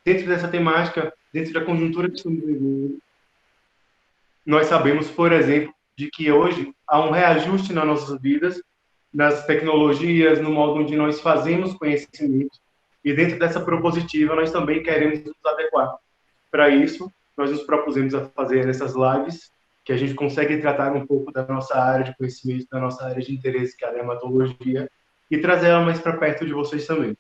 dentro dessa temática, dentro da conjuntura que estamos vivendo, nós sabemos, por exemplo, de que hoje há um reajuste nas nossas vidas, nas tecnologias, no modo onde nós fazemos conhecimento, e dentro dessa propositiva nós também queremos nos adequar. Para isso, nós nos propusemos a fazer essas lives, que a gente consegue tratar um pouco da nossa área de conhecimento, da nossa área de interesse, que é a dermatologia, e trazer ela mais para perto de vocês também.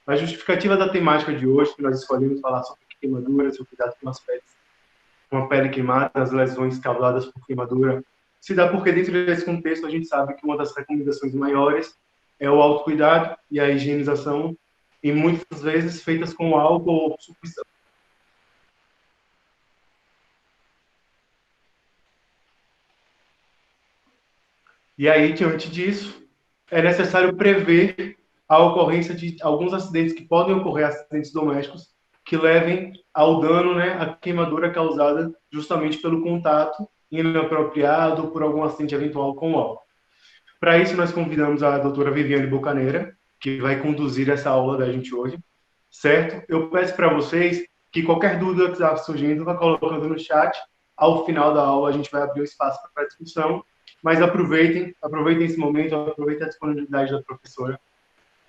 A justificativa da temática de hoje, que nós escolhemos falar sobre queimaduras, o cuidado com as peles, com a pele queimada, as lesões causadas por queimadura, se dá porque dentro desse contexto a gente sabe que uma das recomendações maiores é o autocuidado e a higienização, e muitas vezes feitas com álcool ou suposição. E aí, diante disso, é necessário prever a ocorrência de alguns acidentes que podem ocorrer, acidentes domésticos, que levem ao dano, né, à queimadura causada justamente pelo contato inapropriado por algum acidente eventual com o álcool. Para isso, nós convidamos a doutora Viviane Bocaneira, que vai conduzir essa aula da gente hoje, certo? Eu peço para vocês que qualquer dúvida que estiver surgindo, vá colocando no chat. Ao final da aula, a gente vai abrir o espaço para discussão, mas aproveitem esse momento, aproveitem a disponibilidade da professora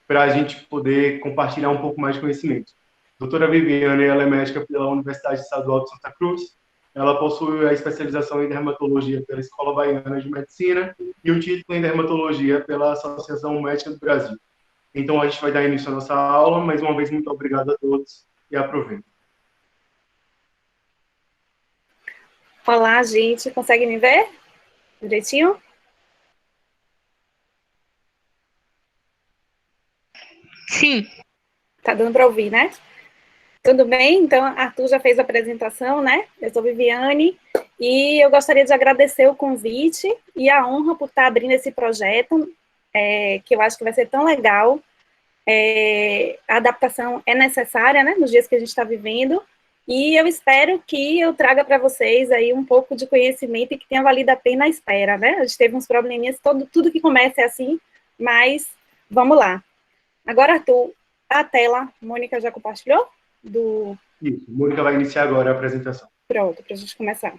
para a gente poder compartilhar um pouco mais de conhecimento. Doutora Viviane, ela é médica pela Universidade Estadual de Santa Cruz, ela possui a especialização em dermatologia pela Escola Baiana de Medicina e o título em dermatologia pela Associação Médica do Brasil. Então, a gente vai dar início à nossa aula. Mais uma vez, muito obrigado a todos e aproveitem. Olá, gente. Consegue me ver direitinho? Sim. Tá dando para ouvir, né? Tudo bem? Então, Arthur já fez a apresentação, né? Eu sou Viviane e eu gostaria de agradecer o convite e a honra por estar abrindo esse projeto, que eu acho que vai ser tão legal. A adaptação é necessária, né, nos dias que a gente está vivendo, e eu espero que eu traga para vocês aí um pouco de conhecimento e que tenha valido a pena a espera, né? A gente teve uns probleminhas, tudo que começa é assim, mas vamos lá. Agora, Arthur, a tela, Mônica já compartilhou? Isso, Mônica vai iniciar agora a apresentação. Pronto, para a gente começar.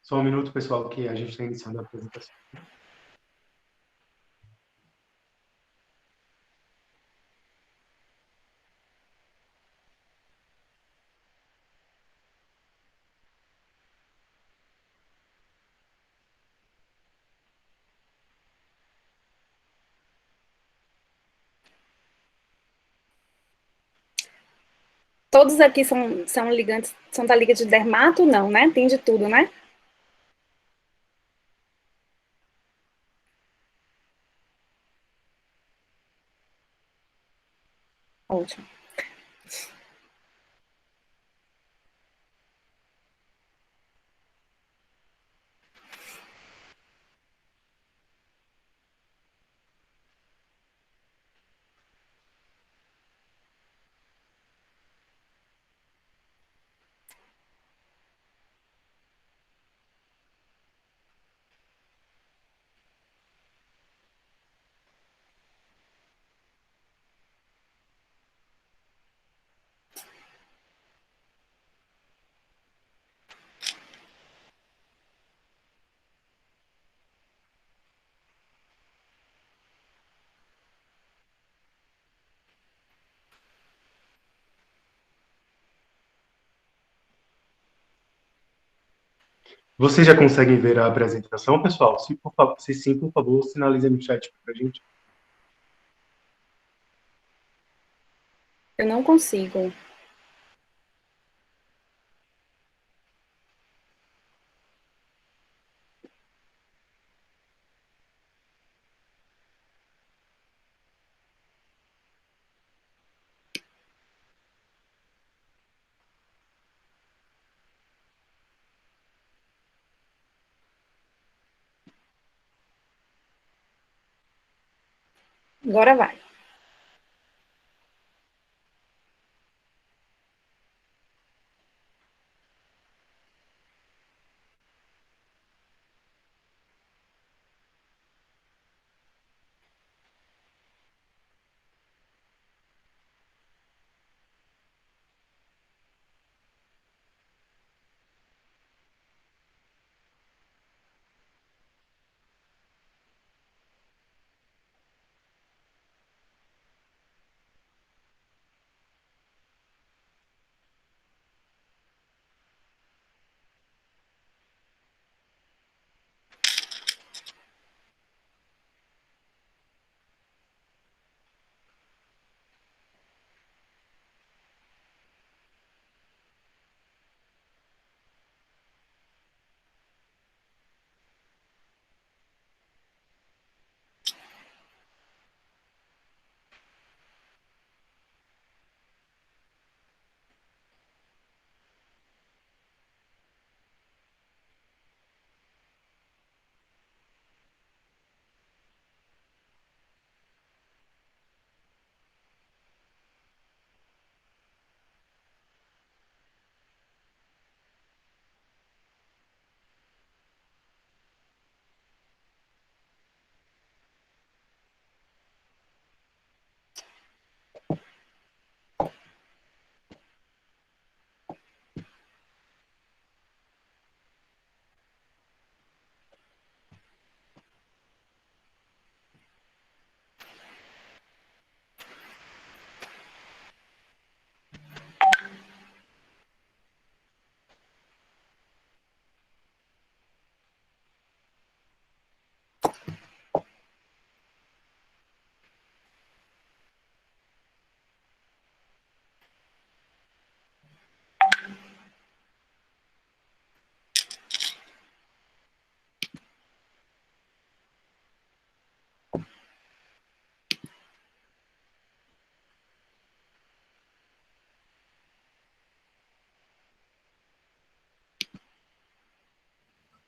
Só um minuto, pessoal, que a gente está iniciando a apresentação. Todos aqui são ligantes, são da Liga de Dermato? Não, né? Tem de tudo, né? Ótimo. Vocês já conseguem ver a apresentação, pessoal? Se sim, por favor, sinalizem no chat para a gente. Eu não consigo. Agora vai.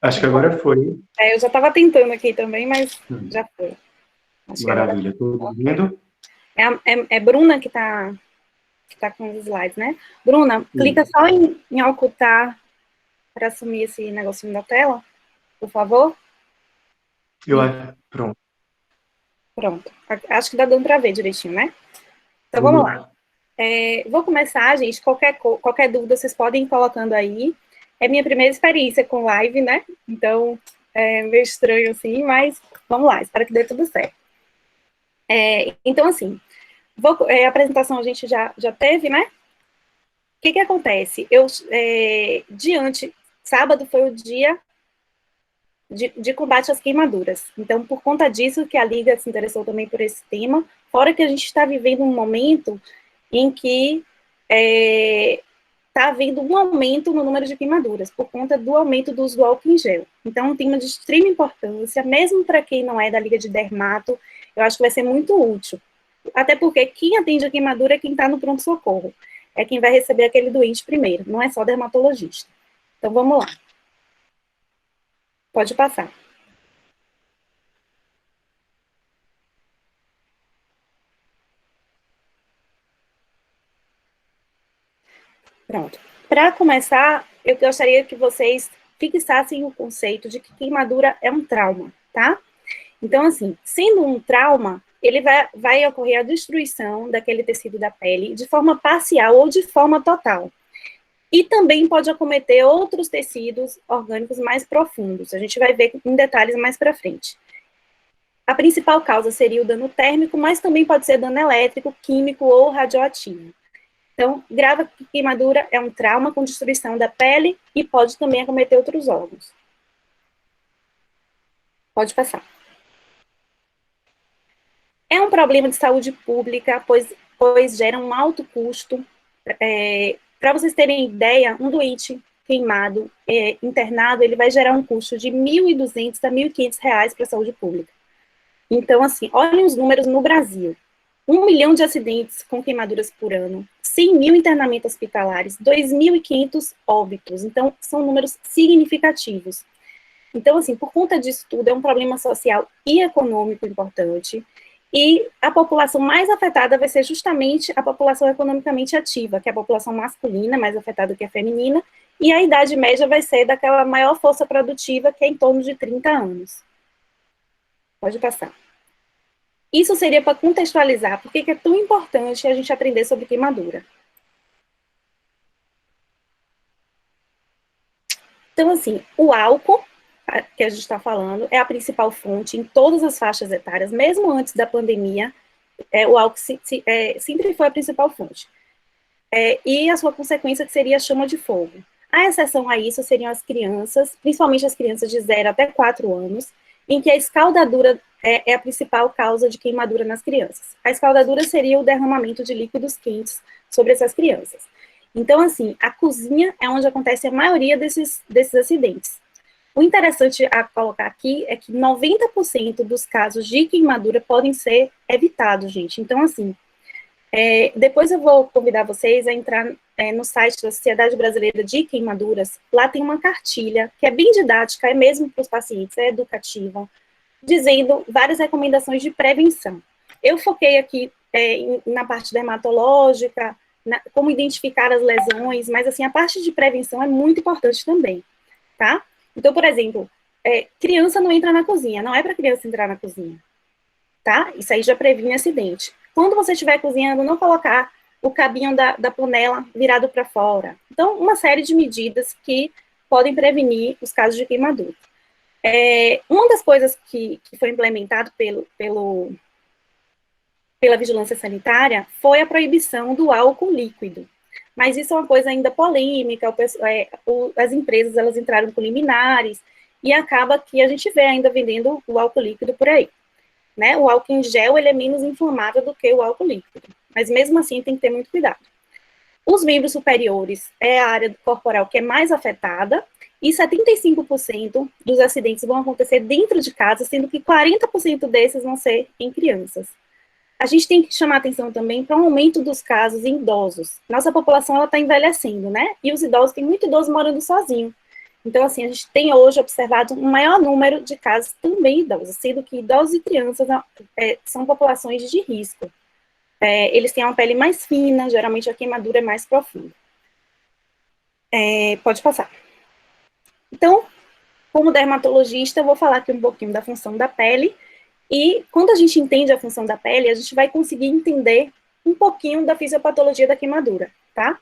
Acho que agora foi. Eu já estava tentando aqui também, mas já foi. Acho que agora... Maravilha, tudo vendo? É Bruna que tá com os slides, né? Bruna, clica só em ocultar para assumir esse negocinho da tela, por favor. Pronto. Pronto. Acho que dá dando para ver direitinho, né? Então, vamos lá. Vou começar, gente. Qualquer dúvida, vocês podem ir colocando aí. É minha primeira experiência com live, né? Então, é meio estranho assim, mas vamos lá. Espero que dê tudo certo. Então, assim, a apresentação a gente já teve, né? O que acontece? Sábado foi o dia de combate às queimaduras. Então, por conta disso que a Liga se interessou também por esse tema, fora que a gente está vivendo um momento em que está havendo um aumento no número de queimaduras, por conta do aumento do uso do álcool em gel. Então, é um tema de extrema importância, mesmo para quem não é da Liga de Dermato, eu acho que vai ser muito útil. Até porque quem atende a queimadura é quem está no pronto-socorro. É quem vai receber aquele doente primeiro, não é só dermatologista. Então, vamos lá. Pode passar. Pronto. Para começar, eu gostaria que vocês fixassem o conceito de que queimadura é um trauma, tá? Então, assim, sendo um trauma, ele vai ocorrer a destruição daquele tecido da pele de forma parcial ou de forma total. E também pode acometer outros tecidos orgânicos mais profundos. A gente vai ver em detalhes mais para frente. A principal causa seria o dano térmico, mas também pode ser dano elétrico, químico ou radioativo. Então, grave queimadura é um trauma com destruição da pele e pode também acometer outros órgãos. Pode passar. É um problema de saúde pública, pois gera um alto custo. Para vocês terem ideia, um doente queimado, internado, ele vai gerar um custo de R$ 1.200 a R$ 1.500 para a saúde pública. Então, assim, olhem os números no Brasil. 1 milhão de acidentes com queimaduras por ano, 100 mil internamentos hospitalares, 2.500 óbitos. Então, são números significativos. Então, assim, por conta disso tudo, é um problema social e econômico importante. E a população mais afetada vai ser justamente a população economicamente ativa, que é a população masculina, mais afetada que a feminina, e a idade média vai ser daquela maior força produtiva, que é em torno de 30 anos. Pode passar. Isso seria para contextualizar por que é tão importante a gente aprender sobre queimadura. Então, assim, o álcool, que a gente está falando, é a principal fonte em todas as faixas etárias, mesmo antes da pandemia, o álcool sempre foi a principal fonte. E a sua consequência que seria a chama de fogo. A exceção a isso seriam as crianças, principalmente as crianças de 0 até 4 anos, em que a escaldadura é a principal causa de queimadura nas crianças. A escaldadura seria o derramamento de líquidos quentes sobre essas crianças. Então, assim, a cozinha é onde acontece a maioria desses acidentes. O interessante a colocar aqui é que 90% dos casos de queimadura podem ser evitados, gente. Então, assim, depois eu vou convidar vocês a entrar no site da Sociedade Brasileira de Queimaduras. Lá tem uma cartilha que é bem didática, é mesmo para os pacientes, é educativa, dizendo várias recomendações de prevenção. Eu foquei aqui na parte dermatológica, como identificar as lesões, mas assim, a parte de prevenção é muito importante também, tá? Então, por exemplo, criança não entra na cozinha, não é para criança entrar na cozinha, tá? Isso aí já previne acidente. Quando você estiver cozinhando, não colocar o cabinho da panela virado para fora. Então, uma série de medidas que podem prevenir os casos de queimadura. Uma das coisas que foi implementado pela vigilância sanitária foi a proibição do álcool líquido. Mas isso é uma coisa ainda polêmica, as empresas elas entraram com liminares, e acaba que a gente vê ainda vendendo o álcool líquido por aí. Né? O álcool em gel ele é menos inflamável do que o álcool líquido, mas mesmo assim tem que ter muito cuidado. Os membros superiores é a área corporal que é mais afetada, e 75% dos acidentes vão acontecer dentro de casa, sendo que 40% desses vão ser em crianças. A gente tem que chamar atenção também para o aumento dos casos em idosos. Nossa população está envelhecendo, né? E os idosos, tem muito idoso morando sozinho. Então, assim, a gente tem hoje observado um maior número de casos também idosos, sendo que idosos e crianças são populações de risco. Eles têm uma pele mais fina, geralmente a queimadura é mais profunda. Pode passar. Então, como dermatologista, eu vou falar aqui um pouquinho da função da pele, e quando a gente entende a função da pele, a gente vai conseguir entender um pouquinho da fisiopatologia da queimadura, tá?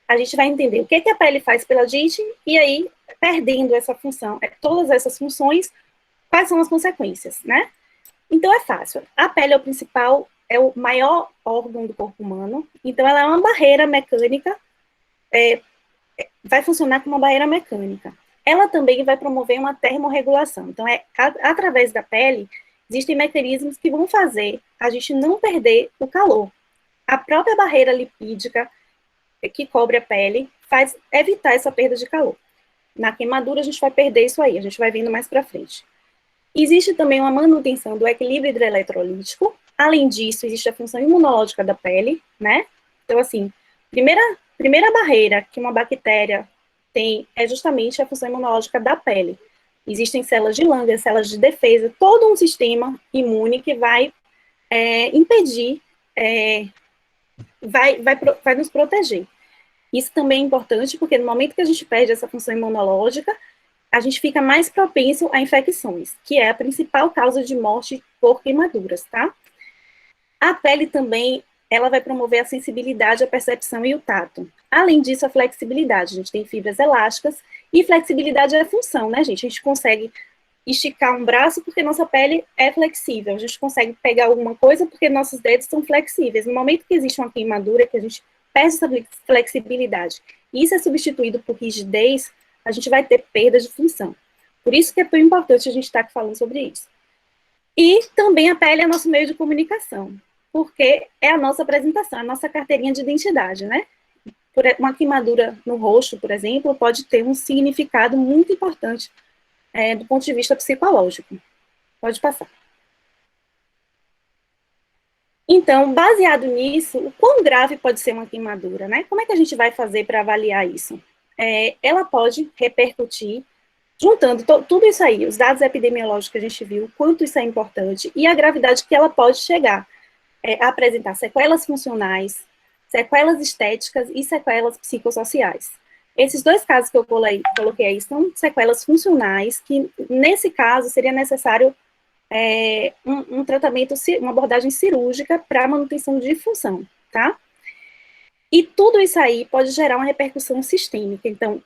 A gente vai entender o que a pele faz pela gente, e aí, perdendo essa função, todas essas funções, quais são as consequências, né? Então, é fácil. A pele é o principal, é o maior órgão do corpo humano, então ela é uma barreira mecânica, vai funcionar como uma barreira mecânica. Ela também vai promover uma termorregulação. Então, através da pele, existem mecanismos que vão fazer a gente não perder o calor. A própria barreira lipídica que cobre a pele faz evitar essa perda de calor. Na queimadura, a gente vai perder isso aí, a gente vai vendo mais para frente. Existe também uma manutenção do equilíbrio hidroeletrolítico. Além disso, existe a função imunológica da pele, né? Então, assim, primeira barreira que uma bactéria tem é justamente a função imunológica da pele. Existem células de Langer, células de defesa, todo um sistema imune que vai impedir, vai nos proteger. Isso também é importante, porque no momento que a gente perde essa função imunológica, a gente fica mais propenso a infecções, que é a principal causa de morte por queimaduras, tá? A pele também, ela vai promover a sensibilidade, a percepção e o tato. Além disso, a flexibilidade. A gente tem fibras elásticas, e flexibilidade é a função, né, gente? A gente consegue esticar um braço porque nossa pele é flexível. A gente consegue pegar alguma coisa porque nossos dedos são flexíveis. No momento que existe uma queimadura, que a gente perde essa flexibilidade, e isso é substituído por rigidez, a gente vai ter perda de função. Por isso que é tão importante a gente estar aqui falando sobre isso. E também a pele é nosso meio de comunicação, porque é a nossa apresentação, a nossa carteirinha de identidade, né? Uma queimadura no rosto, por exemplo, pode ter um significado muito importante do ponto de vista psicológico. Pode passar. Então, baseado nisso, o quão grave pode ser uma queimadura, né? Como é que a gente vai fazer para avaliar isso? Ela pode repercutir Juntando tudo isso aí, os dados epidemiológicos que a gente viu, quanto isso é importante, e a gravidade que ela pode chegar a apresentar sequelas funcionais, sequelas estéticas e sequelas psicossociais. Esses dois casos que eu coloquei aí são sequelas funcionais, que, nesse caso, seria necessário um tratamento, uma abordagem cirúrgica para manutenção de função, tá? E tudo isso aí pode gerar uma repercussão sistêmica. Então,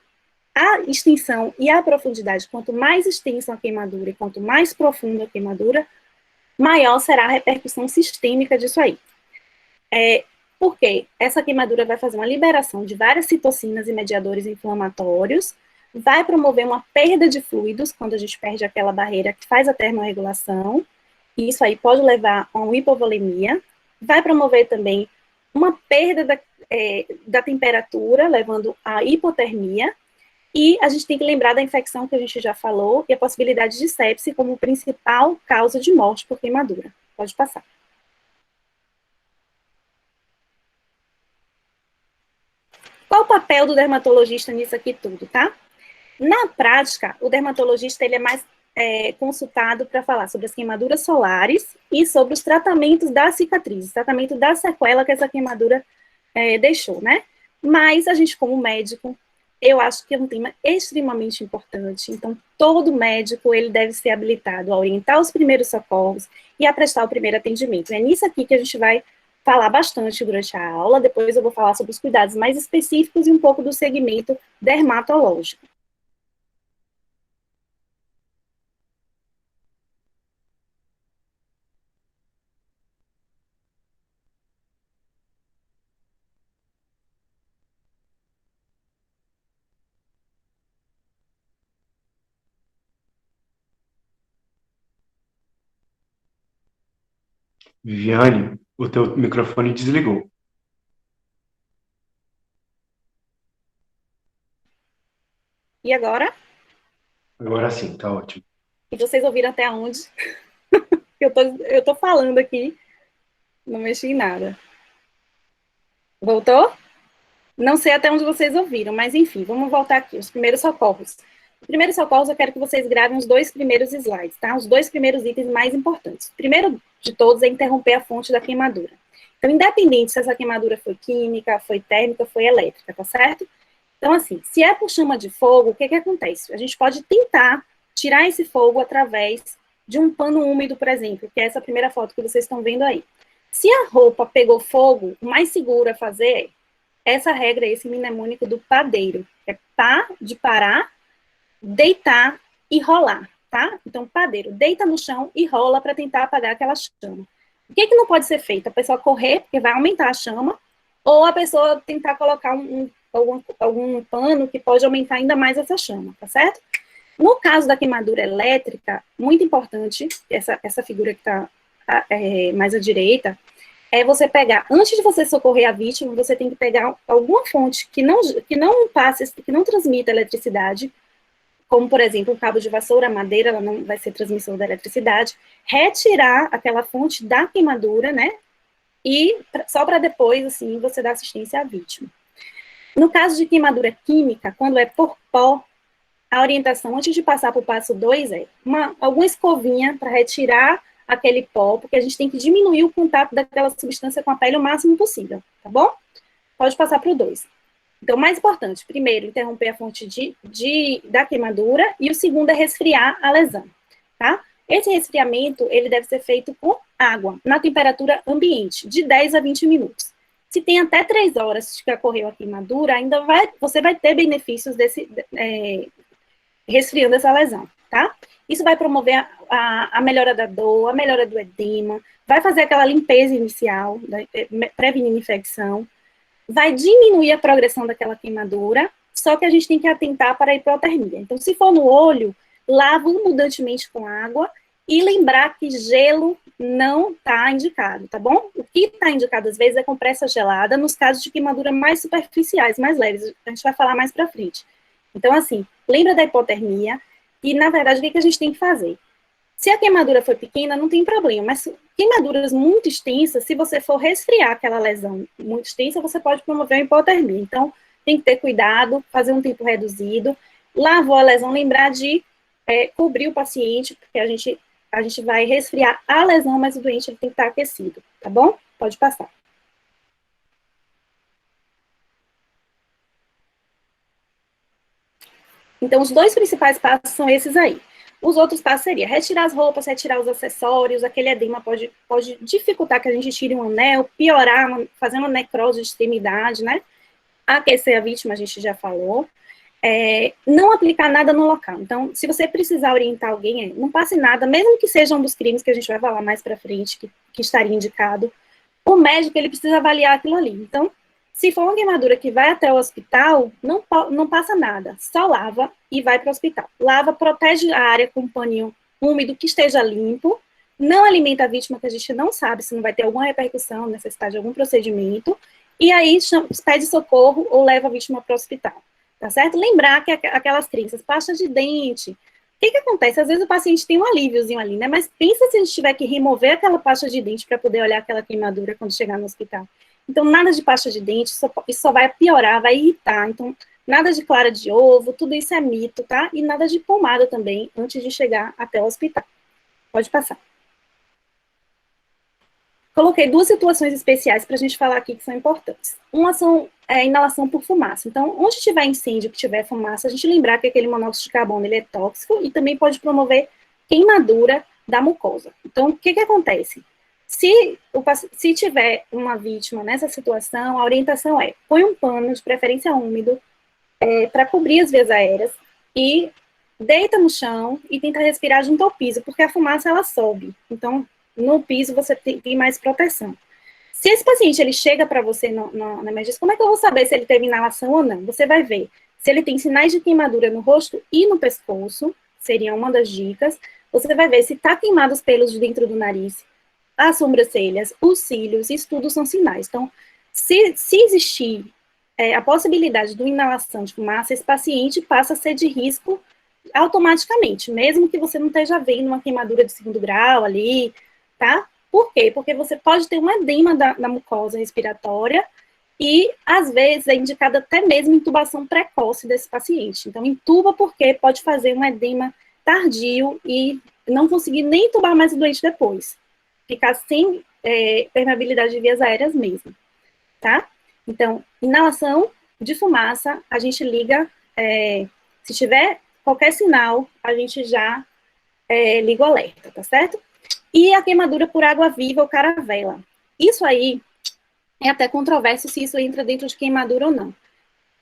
a extensão e a profundidade, quanto mais extensa a queimadura e quanto mais profunda a queimadura, maior será a repercussão sistêmica disso aí. Porque essa queimadura vai fazer uma liberação de várias citocinas e mediadores inflamatórios, vai promover uma perda de fluidos, quando a gente perde aquela barreira que faz a termorregulação, e isso aí pode levar a uma hipovolemia, vai promover também uma perda da temperatura, levando à hipotermia, e a gente tem que lembrar da infecção que a gente já falou, e a possibilidade de sepse como principal causa de morte por queimadura. Pode passar. Qual o papel do dermatologista nisso aqui tudo, tá? Na prática, o dermatologista ele é mais consultado para falar sobre as queimaduras solares e sobre os tratamentos das cicatrizes, tratamento da sequela que essa queimadura deixou, né? Mas a gente, como médico, eu acho que é um tema extremamente importante. Então, todo médico ele deve ser habilitado a orientar os primeiros socorros e a prestar o primeiro atendimento. É nisso aqui que a gente vai falar bastante durante a aula. Depois eu vou falar sobre os cuidados mais específicos e um pouco do segmento dermatológico. Viviane, o teu microfone desligou. E agora? Agora sim, tá ótimo. E vocês ouviram até onde? Eu tô falando aqui, não mexi em nada. Voltou? Não sei até onde vocês ouviram, mas enfim, vamos voltar aqui. Os primeiros socorros. Os primeiros socorros, eu quero que vocês gravem os dois primeiros slides, tá? Os dois primeiros itens mais importantes. O primeiro de todos é interromper a fonte da queimadura. Então, independente se essa queimadura foi química, foi térmica, foi elétrica, tá certo? Então, assim, se é por chama de fogo, o que acontece? A gente pode tentar tirar esse fogo através de um pano úmido, por exemplo, que é essa primeira foto que vocês estão vendo aí. Se a roupa pegou fogo, o mais seguro a fazer é essa regra, esse mnemônico do padeiro. É pá, de parar, deitar e rolar, tá? Então, padeiro, deita no chão e rola para tentar apagar aquela chama. O que não pode ser feito? A pessoa correr, porque vai aumentar a chama, ou a pessoa tentar colocar algum pano que pode aumentar ainda mais essa chama, tá certo? No caso da queimadura elétrica, muito importante, essa figura que está mais à direita, é você pegar, antes de você socorrer a vítima, você tem que pegar alguma fonte que não passe, que não transmita eletricidade, como, por exemplo, um cabo de vassoura, madeira, ela não vai ser transmissor da eletricidade, retirar aquela fonte da queimadura, né, e só para depois, assim, você dar assistência à vítima. No caso de queimadura química, quando é por pó, a orientação, antes de passar para o passo 2, é alguma escovinha para retirar aquele pó, porque a gente tem que diminuir o contato daquela substância com a pele o máximo possível, tá bom? Pode passar para o 2. Então, mais importante, primeiro, interromper a fonte da queimadura, e o segundo é resfriar a lesão, tá? Esse resfriamento, ele deve ser feito com água, na temperatura ambiente, de 10 a 20 minutos. Se tem até 3 horas que ocorreu a queimadura, você vai ter benefícios resfriando essa lesão, tá? Isso vai promover a melhora da dor, a melhora do edema, vai fazer aquela limpeza inicial, prevenindo infecção, vai diminuir a progressão daquela queimadura, só que a gente tem que atentar para a hipotermia. Então, se for no olho, lava abundantemente com água e lembrar que gelo não está indicado, tá bom? O que está indicado, às vezes, é compressa gelada, nos casos de queimadura mais superficiais, mais leves, a gente vai falar mais para frente. Então, assim, lembra da hipotermia e, na verdade, o que a gente tem que fazer? Se a queimadura for pequena, não tem problema, mas queimaduras muito extensas, se você for resfriar aquela lesão muito extensa, você pode promover uma hipotermia. Então, tem que ter cuidado, fazer um tempo reduzido. Lavou a lesão, lembrar de cobrir o paciente, porque a gente vai resfriar a lesão, mas o doente ele tem que estar aquecido, tá bom? Pode passar. Então, os dois principais passos são esses aí. Os outros passos seriam retirar as roupas, retirar os acessórios, aquele edema pode dificultar que a gente tire um anel, piorar, fazer uma necrose de extremidade, né? Aquecer a vítima, a gente já falou. Não aplicar nada no local. Então, se você precisar orientar alguém, não passe nada, mesmo que seja um dos crimes que a gente vai falar mais para frente, que estaria indicado, o médico, ele precisa avaliar aquilo ali. Então, se for uma queimadura que vai até o hospital, não passa nada, só lava e vai para o hospital. Lava, protege a área com um paninho úmido que esteja limpo, não alimenta a vítima, que a gente não sabe se não vai ter alguma repercussão, necessidade de algum procedimento, e aí pede socorro ou leva a vítima para o hospital, tá certo? Lembrar que aquelas crenças, pasta de dente, o que acontece? Às vezes o paciente tem um alíviozinho ali, né? Mas pensa se a gente tiver que remover aquela pasta de dente para poder olhar aquela queimadura quando chegar no hospital. Então, nada de pasta de dente, isso só vai piorar, vai irritar. Então, nada de clara de ovo, tudo isso é mito, tá? E nada de pomada também, antes de chegar até o hospital. Pode passar. Coloquei duas situações especiais para a gente falar aqui que são importantes. Uma são inalação por fumaça. Então, onde tiver incêndio, que tiver fumaça, a gente lembrar que aquele monóxido de carbono ele é tóxico e também pode promover queimadura da mucosa. Então, o que acontece? Se tiver uma vítima nessa situação, a orientação é, põe um pano, de preferência úmido, para cobrir as vias aéreas e deita no chão e tenta respirar junto ao piso, porque a fumaça, ela sobe. Então, no piso, você tem mais proteção. Se esse paciente, ele chega para você na emergência, como é que eu vou saber se ele teve inalação ou não? Você vai ver se ele tem sinais de queimadura no rosto e no pescoço, seria uma das dicas. Você vai ver se está queimado os pelos de dentro do nariz, as sobrancelhas, os cílios, isso tudo são sinais. Então, se existir a possibilidade de uma inalação de fumaça, esse paciente passa a ser de risco automaticamente, mesmo que você não esteja vendo uma queimadura de 2º grau ali, tá? Por quê? Porque você pode ter um edema da mucosa respiratória e, às vezes, é indicada até mesmo intubação precoce desse paciente. Então, intuba porque pode fazer um edema tardio e não conseguir nem intubar mais o doente depois. Ficar sem permeabilidade de vias aéreas mesmo, tá? Então, inalação de fumaça, a gente liga, se tiver qualquer sinal, a gente já liga o alerta, tá certo? E a queimadura por água viva ou caravela. Isso aí é até controverso se isso entra dentro de queimadura ou não.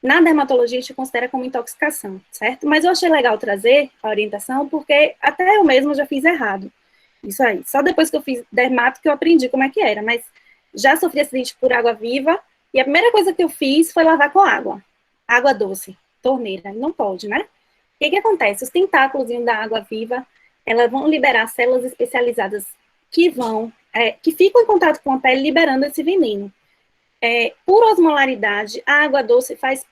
Na dermatologia, a gente considera como intoxicação, certo? Mas eu achei legal trazer a orientação, porque até eu mesma já fiz errado. Isso aí. Só depois que eu fiz dermato que eu aprendi como é que era. Mas já sofri acidente por água viva, e a primeira coisa que eu fiz foi lavar com água. Água doce, torneira. Não pode, né? O que acontece? Os tentáculos da água viva, elas vão liberar células especializadas que ficam em contato com a pele, liberando esse veneno. Por osmolaridade, a água doce faz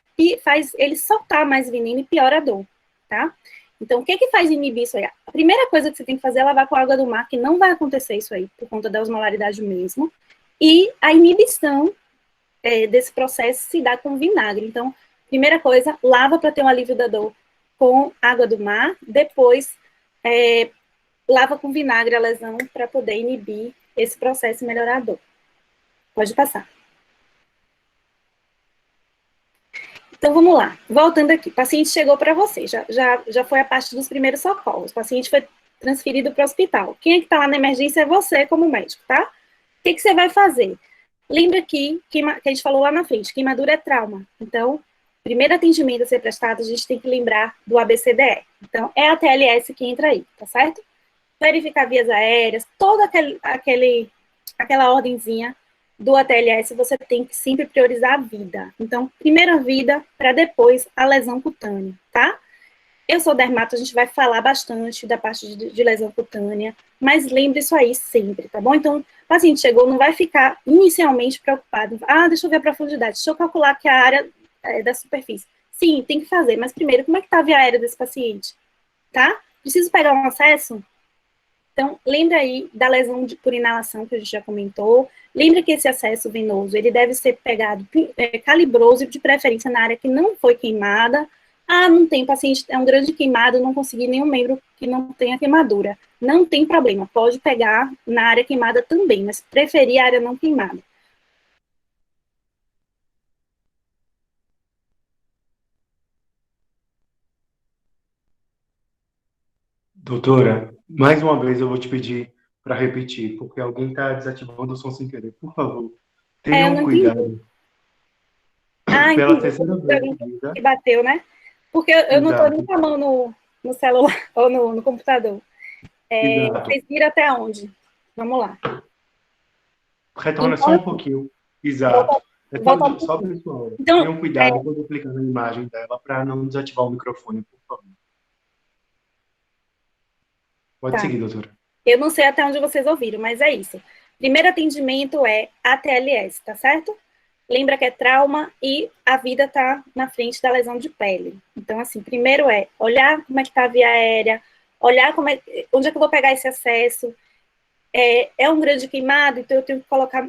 ele soltar mais veneno e piora a dor, tá? Então, o que faz inibir isso aí? A primeira coisa que você tem que fazer é lavar com a água do mar, que não vai acontecer isso aí, por conta da osmolaridade mesmo. E a inibição desse processo se dá com vinagre. Então, primeira coisa, lava para ter um alívio da dor com água do mar, depois lava com vinagre a lesão para poder inibir esse processo e melhorar a dor. Pode passar. Então, vamos lá. Voltando aqui. O paciente chegou para você. Já foi a parte dos primeiros socorros. O paciente foi transferido para o hospital. Quem é que está lá na emergência é você, como médico, tá? O que você vai fazer? Lembra que a gente falou lá na frente, queimadura é trauma. Então, primeiro atendimento a ser prestado, a gente tem que lembrar do ABCDE. Então, é a TLS que entra aí, tá certo? Verificar vias aéreas, toda aquela ordenzinha do ATLS, você tem que sempre priorizar a vida. Então, primeiro a vida, para depois a lesão cutânea, tá? Eu sou dermato, a gente vai falar bastante da parte de lesão cutânea, mas lembre isso aí sempre, tá bom? Então, o paciente chegou, não vai ficar inicialmente preocupado. Deixa eu ver a profundidade, deixa eu calcular que a área da superfície. Sim, tem que fazer, mas primeiro, como é que está a via aérea desse paciente? Tá? Preciso pegar um acesso? Então, lembra aí da lesão por inalação, que a gente já comentou. Lembra que esse acesso venoso, ele deve ser pegado calibroso, de preferência na área que não foi queimada, Ah, não tem, paciente é um grande queimado, não consegui nenhum membro que não tenha queimadura. Não tem problema, pode pegar na área queimada também, mas preferir a área não queimada. Doutora, mais uma vez eu vou te pedir para repetir, porque alguém está desativando o som sem querer. Por favor, Eu não tenham entendi. cuidado. Ah, Pela entendi. terceira De vez alguém seguida. que bateu, né? Porque eu não estou nem Exato, com a mão no celular ou no computador. exato. Vocês viram até onde? Vamos lá. Retorna só Então, um assim, pouquinho. Exato. volta, É volta um só pouquinho. pessoal. Então, Tenham cuidado quando clicar na imagem dela para não desativar o microfone, por favor. Pode tá. seguir, doutora. Eu não sei até onde vocês ouviram, mas é isso. Primeiro atendimento é ATLS, tá certo? Lembra que é trauma e a vida está na frente da lesão de pele. Então, assim, primeiro é olhar como é que está a via aérea, olhar onde é que eu vou pegar esse acesso. É um grande queimado, então eu tenho que colocar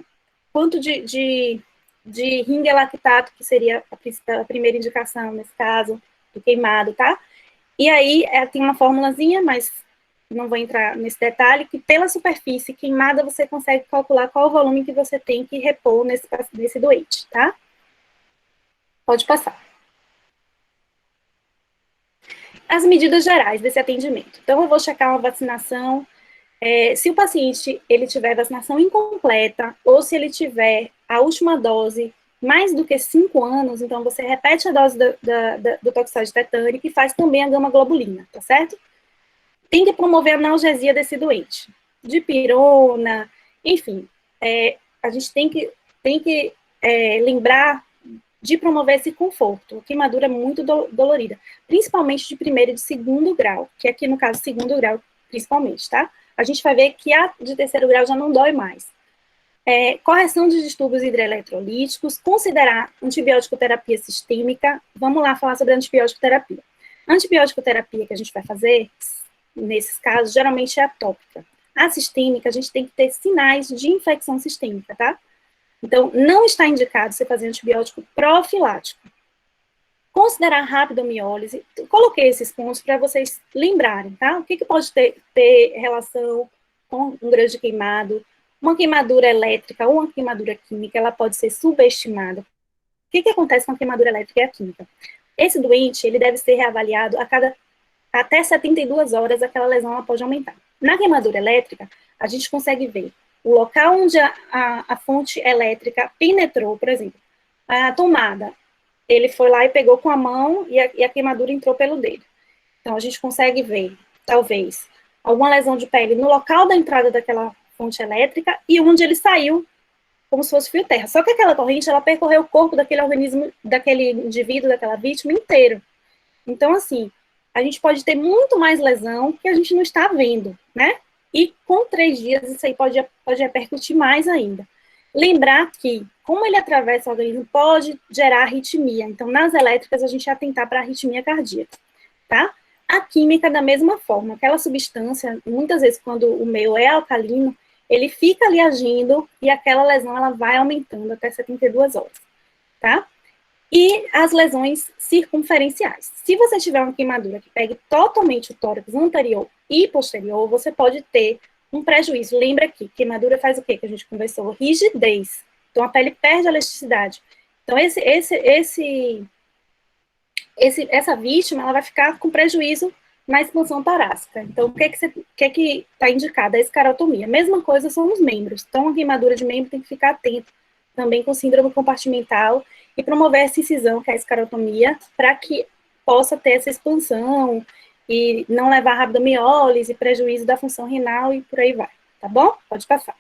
quanto de ringue lactato, que seria a primeira indicação nesse caso, do queimado, tá? E aí tem uma formulazinha, mas não vou entrar nesse detalhe, que pela superfície queimada você consegue calcular qual o volume que você tem que repor nesse doente, tá? Pode passar. As medidas gerais desse atendimento. Então, eu vou checar uma vacinação. Se o paciente ele tiver vacinação incompleta, ou se ele tiver a última dose mais do que 5 anos, então você repete a dose do toxoide tetânico e faz também a gama-globulina, tá certo? Tem que promover a analgesia desse doente. Dipirona, enfim, a gente tem que lembrar de promover esse conforto. A queimadura é muito dolorida, principalmente de primeiro e de segundo grau, que aqui no caso, segundo grau, principalmente, tá? A gente vai ver que a de terceiro grau já não dói mais. Correção de distúrbios hidroeletrolíticos, considerar antibiótico terapia sistêmica. Vamos lá falar sobre antibiótico terapia. A antibiótico terapia que a gente vai fazer, nesses casos, geralmente é atópica. A sistêmica, a gente tem que ter sinais de infecção sistêmica, tá? Então, não está indicado você fazer antibiótico profilático. Considerar rabdomiólise. Coloquei esses pontos para vocês lembrarem, tá? O que pode ter relação com um grande queimado? Uma queimadura elétrica ou uma queimadura química, ela pode ser subestimada. O que acontece com a queimadura elétrica e a química? Esse doente, ele deve ser reavaliado até 72 horas, aquela lesão ela pode aumentar. Na queimadura elétrica, a gente consegue ver o local onde a fonte elétrica penetrou, por exemplo, a tomada, ele foi lá e pegou com a mão e a queimadura entrou pelo dedo. Então, a gente consegue ver, talvez, alguma lesão de pele no local da entrada daquela fonte elétrica e onde ele saiu, como se fosse fio terra. Só que aquela corrente, ela percorreu o corpo daquele organismo, daquele indivíduo, daquela vítima inteiro. Então, assim, a gente pode ter muito mais lesão que a gente não está vendo, né? E com 3 dias, isso aí pode repercutir mais ainda. Lembrar que, como ele atravessa o organismo, pode gerar arritmia. Então, nas elétricas, a gente vai atentar para arritmia cardíaca, tá? A química, da mesma forma, aquela substância, muitas vezes, quando o meio é alcalino, ele fica ali agindo e aquela lesão, ela vai aumentando até 72 horas, tá? E as lesões circunferenciais. Se você tiver uma queimadura que pegue totalmente o tórax anterior e posterior, você pode ter um prejuízo. Lembra que queimadura faz o quê? Que a gente conversou? Rigidez. Então, a pele perde a elasticidade. Então, essa vítima, ela vai ficar com prejuízo na expansão torácica. Então, o que é que está indicado? A escarotomia. Mesma coisa são os membros. Então, a queimadura de membro tem que ficar atento também com síndrome compartimental e promover essa incisão, que é a escarotomia, para que possa ter essa expansão e não levar a rabdomiólise, prejuízo da função renal e por aí vai, tá bom? Pode passar.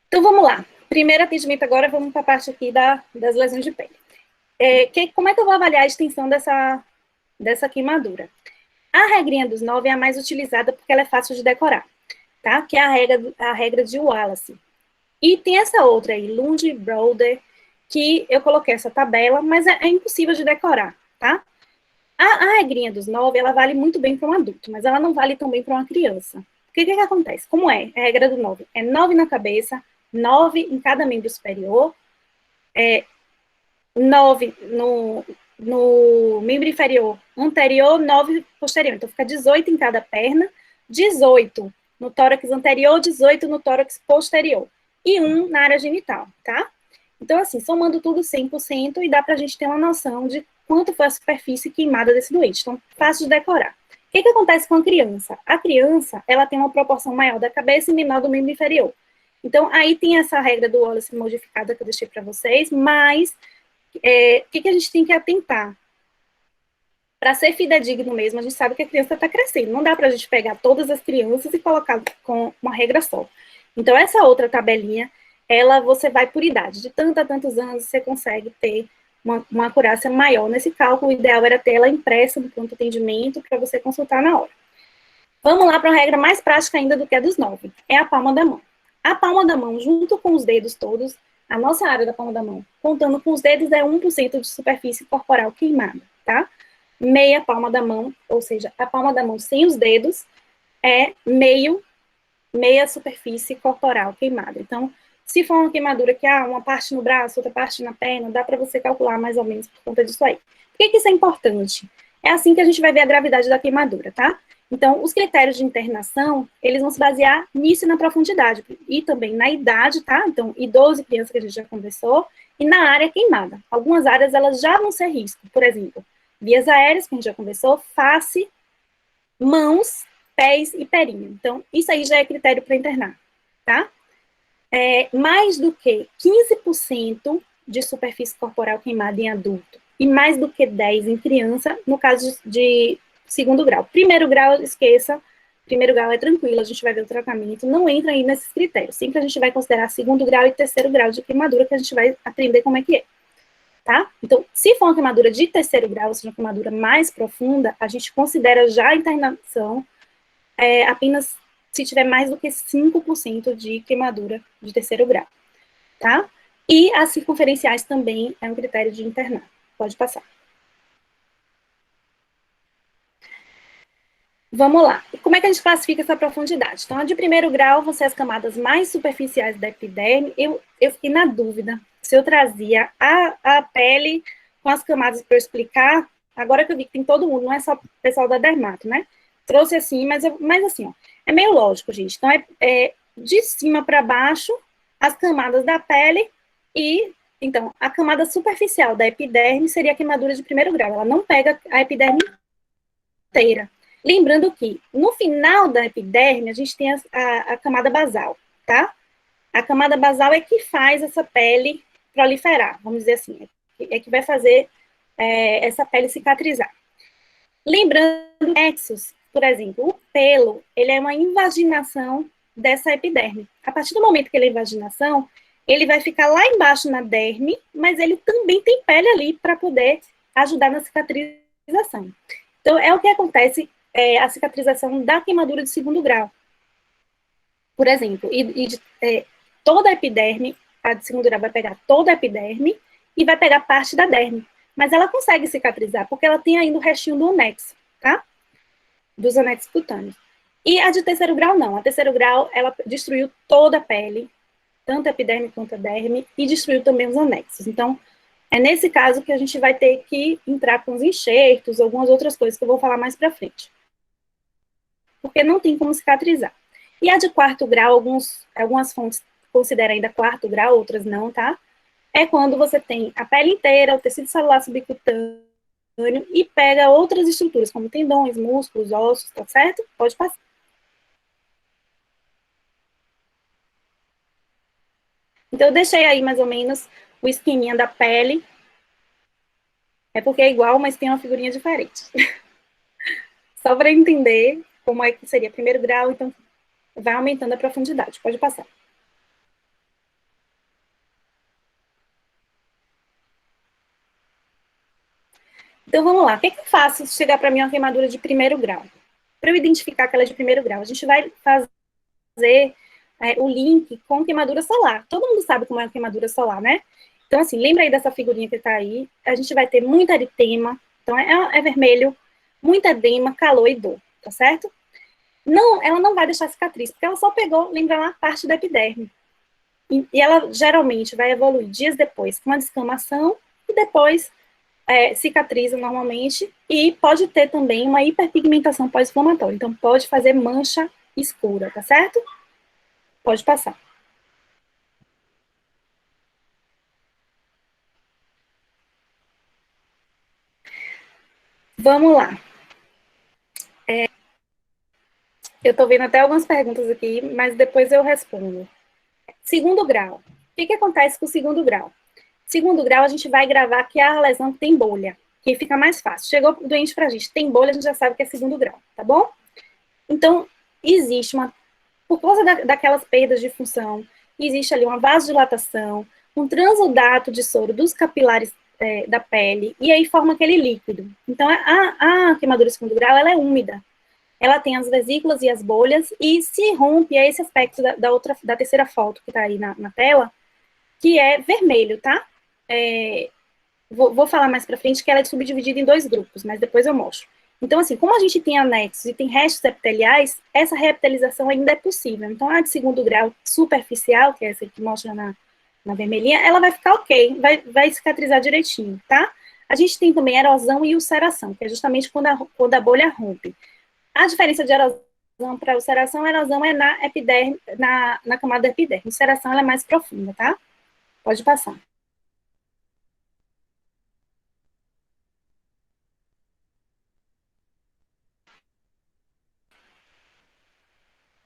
Então, vamos lá. Primeiro atendimento agora, vamos para a parte aqui das lesões de pele. Como é que eu vou avaliar a extensão dessa queimadura? A regrinha dos 9 é a mais utilizada porque ela é fácil de decorar, tá? Que é a regra de Wallace. E tem essa outra aí, Lund Broder, que eu coloquei essa tabela, mas é impossível de decorar, tá? A regrinha dos 9, ela vale muito bem para um adulto, mas ela não vale tão bem para uma criança. O que acontece? Como é a regra do 9? É 9 na cabeça, 9 em cada membro superior, 9 no membro inferior anterior, 9 posterior. Então, fica 18 em cada perna, 18 no tórax anterior, 18 no tórax posterior. E 1 na área genital, tá? Então, assim, somando tudo 100%, e dá pra gente ter uma noção de quanto foi a superfície queimada desse doente. Então, fácil de decorar. O que acontece com a criança? A criança, ela tem uma proporção maior da cabeça e menor do membro inferior. Então, aí tem essa regra do Wallace modificada que eu deixei para vocês, mas o que a gente tem que atentar? Para ser fidedigno mesmo, a gente sabe que a criança está crescendo. Não dá para a gente pegar todas as crianças e colocar com uma regra só. Então, essa outra tabelinha, você vai por idade. De tanto a tantos anos, você consegue ter uma acurácia maior nesse cálculo. O ideal era ter ela impressa no pronto atendimento para você consultar na hora. Vamos lá para uma regra mais prática ainda do que a dos 9. É a palma da mão. A palma da mão, junto com os dedos todos, a nossa área da palma da mão, contando com os dedos, é 1% de superfície corporal queimada, tá? Meia palma da mão, ou seja, a palma da mão sem os dedos, é meia superfície corporal queimada. Então, se for uma queimadura que há uma parte no braço, outra parte na perna, dá para você calcular mais ou menos por conta disso aí. Por que isso é importante? É assim que a gente vai ver a gravidade da queimadura, tá? Então, os critérios de internação, eles vão se basear nisso e na profundidade, e também na idade, tá? Então, idoso e criança que a gente já conversou, e na área queimada. Algumas áreas, elas já vão ser risco, por exemplo, vias aéreas, que a gente já conversou, face, mãos, pés e perinho. Então, isso aí já é critério para internar, tá? Mais do que 15% de superfície corporal queimada em adulto, e mais do que 10% em criança, no caso de segundo grau. Primeiro grau, esqueça, primeiro grau é tranquilo, a gente vai ver o tratamento, não entra aí nesses critérios. Sempre a gente vai considerar segundo grau e terceiro grau de queimadura, que a gente vai aprender como é que é, tá? Então, se for uma queimadura de terceiro grau, ou seja, uma queimadura mais profunda, a gente considera já a internação apenas se tiver mais do que 5% de queimadura de terceiro grau, tá? E as circunferenciais também é um critério de internar. Pode passar. Vamos lá. Como é que a gente classifica essa profundidade? Então, a de primeiro grau vão ser as camadas mais superficiais da epiderme. Eu fiquei na dúvida se eu trazia a pele com as camadas para eu explicar. Agora que eu vi que tem todo mundo, não é só o pessoal da dermato, né? Trouxe assim, mas assim, ó, é meio lógico, gente. Então, de cima para baixo, as camadas da pele e, então, a camada superficial da epiderme seria a queimadura de primeiro grau. Ela não pega a epiderme inteira. Lembrando que, no final da epiderme, a gente tem a camada basal, tá? A camada basal é que faz essa pele proliferar, vamos dizer assim, é que vai fazer essa pele cicatrizar. Lembrando, nexos, por exemplo, o pelo, ele é uma invaginação dessa epiderme. A partir do momento que ele é invaginação, ele vai ficar lá embaixo na derme, mas ele também tem pele ali para poder ajudar na cicatrização. Então, é o que acontece a cicatrização da queimadura de segundo grau. Por exemplo, toda a epiderme, a de segundo grau vai pegar toda a epiderme e vai pegar parte da derme. Mas ela consegue cicatrizar, porque ela tem ainda o restinho do anexo, tá? Dos anexos cutâneos. E a de terceiro grau, não. A terceiro grau, ela destruiu toda a pele, tanto a epiderme quanto a derme, e destruiu também os anexos. Então, é nesse caso que a gente vai ter que entrar com os enxertos, algumas outras coisas que eu vou falar mais pra frente. Porque não tem como cicatrizar. E a de quarto grau, algumas fontes consideram ainda quarto grau, outras não, tá? É quando você tem a pele inteira, o tecido celular subcutâneo, e pega outras estruturas, como tendões, músculos, ossos, tá certo? Pode passar. Então, eu deixei aí mais ou menos o esqueminha da pele. É porque é igual, mas tem uma figurinha diferente. Só para entender como é que seria primeiro grau, então vai aumentando a profundidade. Pode passar. Então, vamos lá. O que é fácil chegar para mim uma queimadura de primeiro grau? Para eu identificar aquela de primeiro grau, a gente vai fazer o link com queimadura solar. Todo mundo sabe como é a queimadura solar, né? Então, assim, lembra aí dessa figurinha que está aí? A gente vai ter muito eritema, então é vermelho, muito edema, calor e dor, tá certo? Não, ela não vai deixar cicatriz, porque ela só pegou, lembra lá, parte da epiderme. E ela geralmente vai evoluir dias depois com a descamação e depois cicatriza normalmente, e pode ter também uma hiperpigmentação pós-inflamatória. Então, pode fazer mancha escura, tá certo? Pode passar. Vamos lá. Eu tô vendo até algumas perguntas aqui, mas depois eu respondo. Segundo grau. O que acontece com o segundo grau? Segundo grau, a gente vai gravar que a lesão tem bolha, que fica mais fácil. Chegou o doente pra gente, tem bolha, a gente já sabe que é segundo grau, tá bom? Então, existe por causa daquelas perdas de função, existe ali uma vasodilatação, um transudato de soro dos capilares da pele, e aí forma aquele líquido. Então, a queimadura de segundo grau, ela é úmida. Ela tem as vesículas e as bolhas, e se rompe, é esse aspecto da terceira foto que está aí na tela, que é vermelho, tá? Vou falar mais para frente que ela é subdividida em 2 grupos, mas depois eu mostro. Então, assim, como a gente tem anexos e tem restos epiteliais, essa reepitelização ainda é possível. Então, a de segundo grau superficial, que é essa que mostra na vermelhinha, ela vai ficar ok, vai cicatrizar direitinho, tá? A gente tem também erosão e ulceração, que é justamente quando a bolha rompe. A diferença de erosão para ulceração, a erosão é na epiderme, na camada epiderme. Ulceração, ela é mais profunda, tá? Pode passar.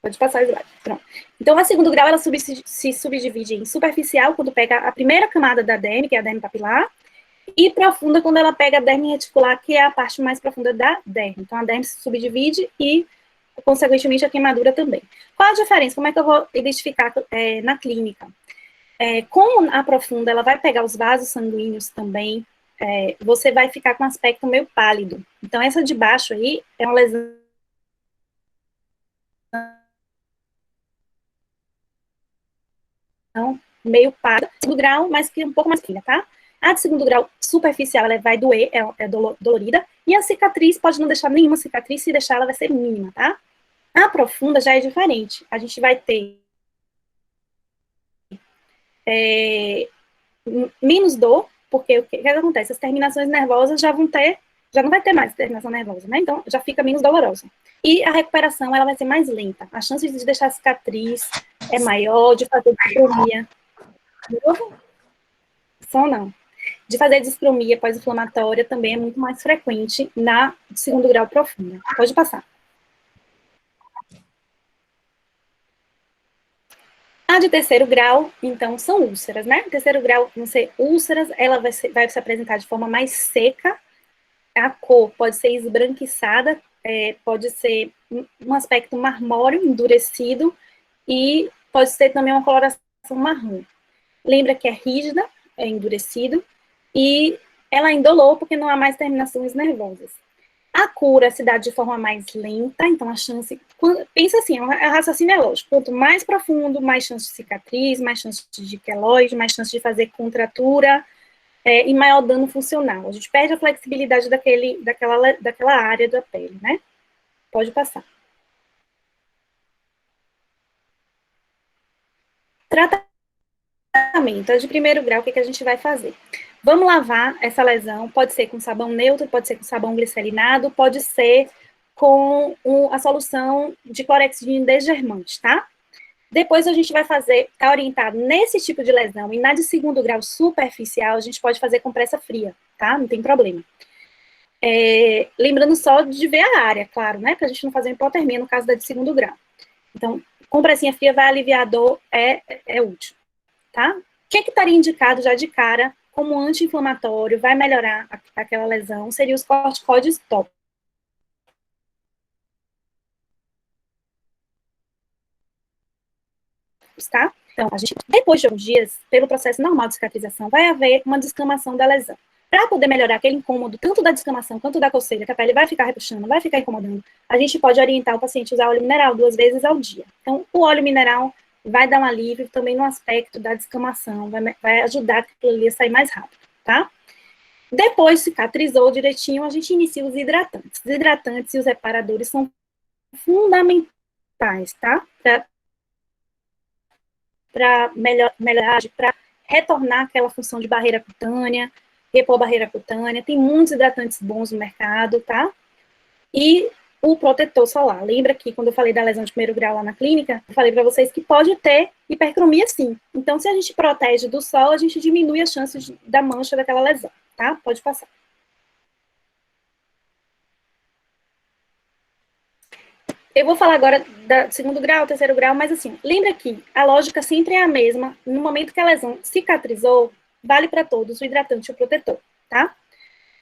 Pode passar o slide. Pronto. Então, a segundo grau, ela se subdivide em superficial, quando pega a primeira camada da derme, que é a derme papilar, e profunda, quando ela pega a derme reticular, que é a parte mais profunda da derme. Então, a derme se subdivide e, consequentemente, a queimadura também. Qual a diferença? Como é que eu vou identificar na clínica? Como a profunda, ela vai pegar os vasos sanguíneos também, você vai ficar com um aspecto meio pálido. Então, essa de baixo aí é uma lesão meio pálida, segundo grau, mas que é um pouco mais fina, tá? A de segundo grau superficial, ela vai doer, é dolorida, e a cicatriz pode não deixar nenhuma cicatriz, se deixar ela vai ser mínima, tá? A profunda já é diferente, a gente vai ter menos dor, porque o que acontece? As terminações nervosas já não vai ter mais terminação nervosa, né? Então, já fica menos dolorosa. E a recuperação, ela vai ser mais lenta. A chance de deixar cicatriz é maior, de fazer discromia. Som não. De fazer discromia pós-inflamatória também é muito mais frequente na segundo grau profunda. Pode passar. A de terceiro grau, então, são úlceras, né? Terceiro grau vão ser úlceras, ela vai se apresentar de forma mais seca, a cor pode ser esbranquiçada, pode ser um aspecto marmóreo, endurecido, e pode ser também uma coloração marrom. Lembra que é rígida, é endurecido, e ela é indolor porque não há mais terminações nervosas. A cura se dá de forma mais lenta, então a chance... Pensa assim, o raciocínio é lógico. Quanto mais profundo, mais chance de cicatriz, mais chance de queloide, mais chance de fazer contratura e maior dano funcional. A gente perde a flexibilidade daquela área da pele, né? Pode passar. Tratamento. A de primeiro grau, o que a gente vai fazer? Vamos lavar essa lesão, pode ser com sabão neutro, pode ser com sabão glicerinado, pode ser com a solução de clorexidina desgermante, tá? Depois a gente vai fazer, tá orientado nesse tipo de lesão, e na de segundo grau superficial, a gente pode fazer compressa fria, tá? Não tem problema. Lembrando só de ver a área, claro, né? Pra gente não fazer hipotermia no caso da de segundo grau. Então, compressinha fria vai aliviar a dor, é útil, tá? O que estaria indicado já de cara como anti-inflamatório, vai melhorar aquela lesão, seria os corticoides tópicos, tá? Então, a gente, depois de alguns dias, pelo processo normal de cicatrização, vai haver uma descamação da lesão. Para poder melhorar aquele incômodo, tanto da descamação quanto da coceira, que a pele vai ficar repuxando, vai ficar incomodando, a gente pode orientar o paciente a usar óleo mineral 2 vezes ao dia. Então, o óleo mineral vai dar um alívio também no aspecto da descamação, vai ajudar aquilo ali a sair mais rápido, tá? Depois, cicatrizou direitinho, a gente inicia os hidratantes. Os hidratantes e os reparadores são fundamentais, tá? Para melhorar, para retornar aquela função de barreira cutânea, repor a barreira cutânea, tem muitos hidratantes bons no mercado, tá? E o protetor solar. Lembra que quando eu falei da lesão de primeiro grau lá na clínica, eu falei para vocês que pode ter hipercromia sim. Então, se a gente protege do sol, a gente diminui as chances da mancha daquela lesão, tá? Pode passar. Eu vou falar agora do segundo grau, terceiro grau, mas assim, lembra que a lógica sempre é a mesma. No momento que a lesão cicatrizou, vale para todos o hidratante e o protetor, tá?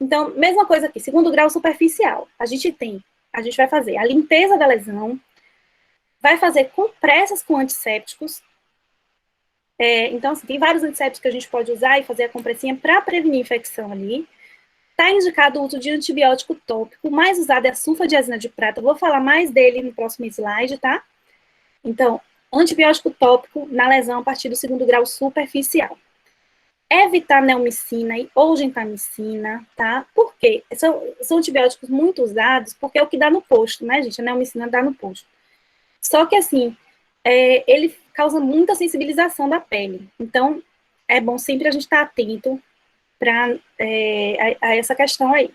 Então, mesma coisa aqui, segundo grau superficial. A gente vai fazer a limpeza da lesão, vai fazer compressas com antissépticos. Então, assim, tem vários antissépticos que a gente pode usar e fazer a compressinha para prevenir infecção ali. Está indicado o uso de antibiótico tópico, o mais usado é a sulfadiazina de prata. Vou falar mais dele no próximo slide, tá? Então, antibiótico tópico na lesão a partir do segundo grau superficial. Evitar neomicina ou gentamicina, tá? Por quê? São antibióticos muito usados porque é o que dá no posto, né, gente? A neomicina dá no posto. Só que, assim, ele causa muita sensibilização da pele. Então, é bom sempre a gente estar atento a essa questão aí.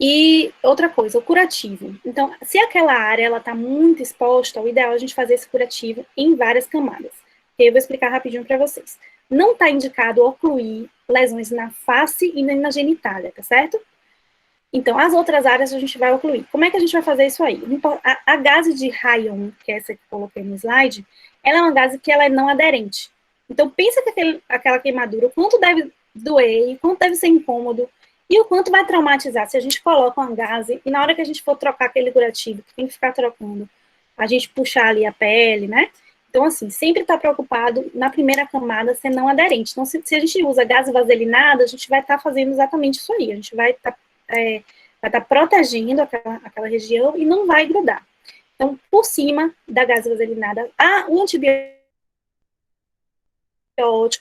E outra coisa, o curativo. Então, se aquela área está muito exposta, o ideal é a gente fazer esse curativo em várias camadas. Eu vou explicar rapidinho para vocês. Não está indicado ocluir lesões na face e nem na genitália, tá certo? Então, as outras áreas a gente vai ocluir. Como é que a gente vai fazer isso aí? A gase de rayon, que é essa que eu coloquei no slide, ela é uma gase que ela é não aderente. Então, pensa que aquela queimadura, o quanto deve doer, o quanto deve ser incômodo, e o quanto vai traumatizar se a gente coloca uma gase, e na hora que a gente for trocar aquele curativo, que tem que ficar trocando, a gente puxar ali a pele, né? Então, assim, sempre está preocupado na primeira camada ser não aderente. Então, se a gente usa gase vaselinada, a gente vai estar fazendo exatamente isso aí. A gente vai estar protegendo aquela região e não vai grudar. Então, por cima da gase vaselinada, o antibiótico,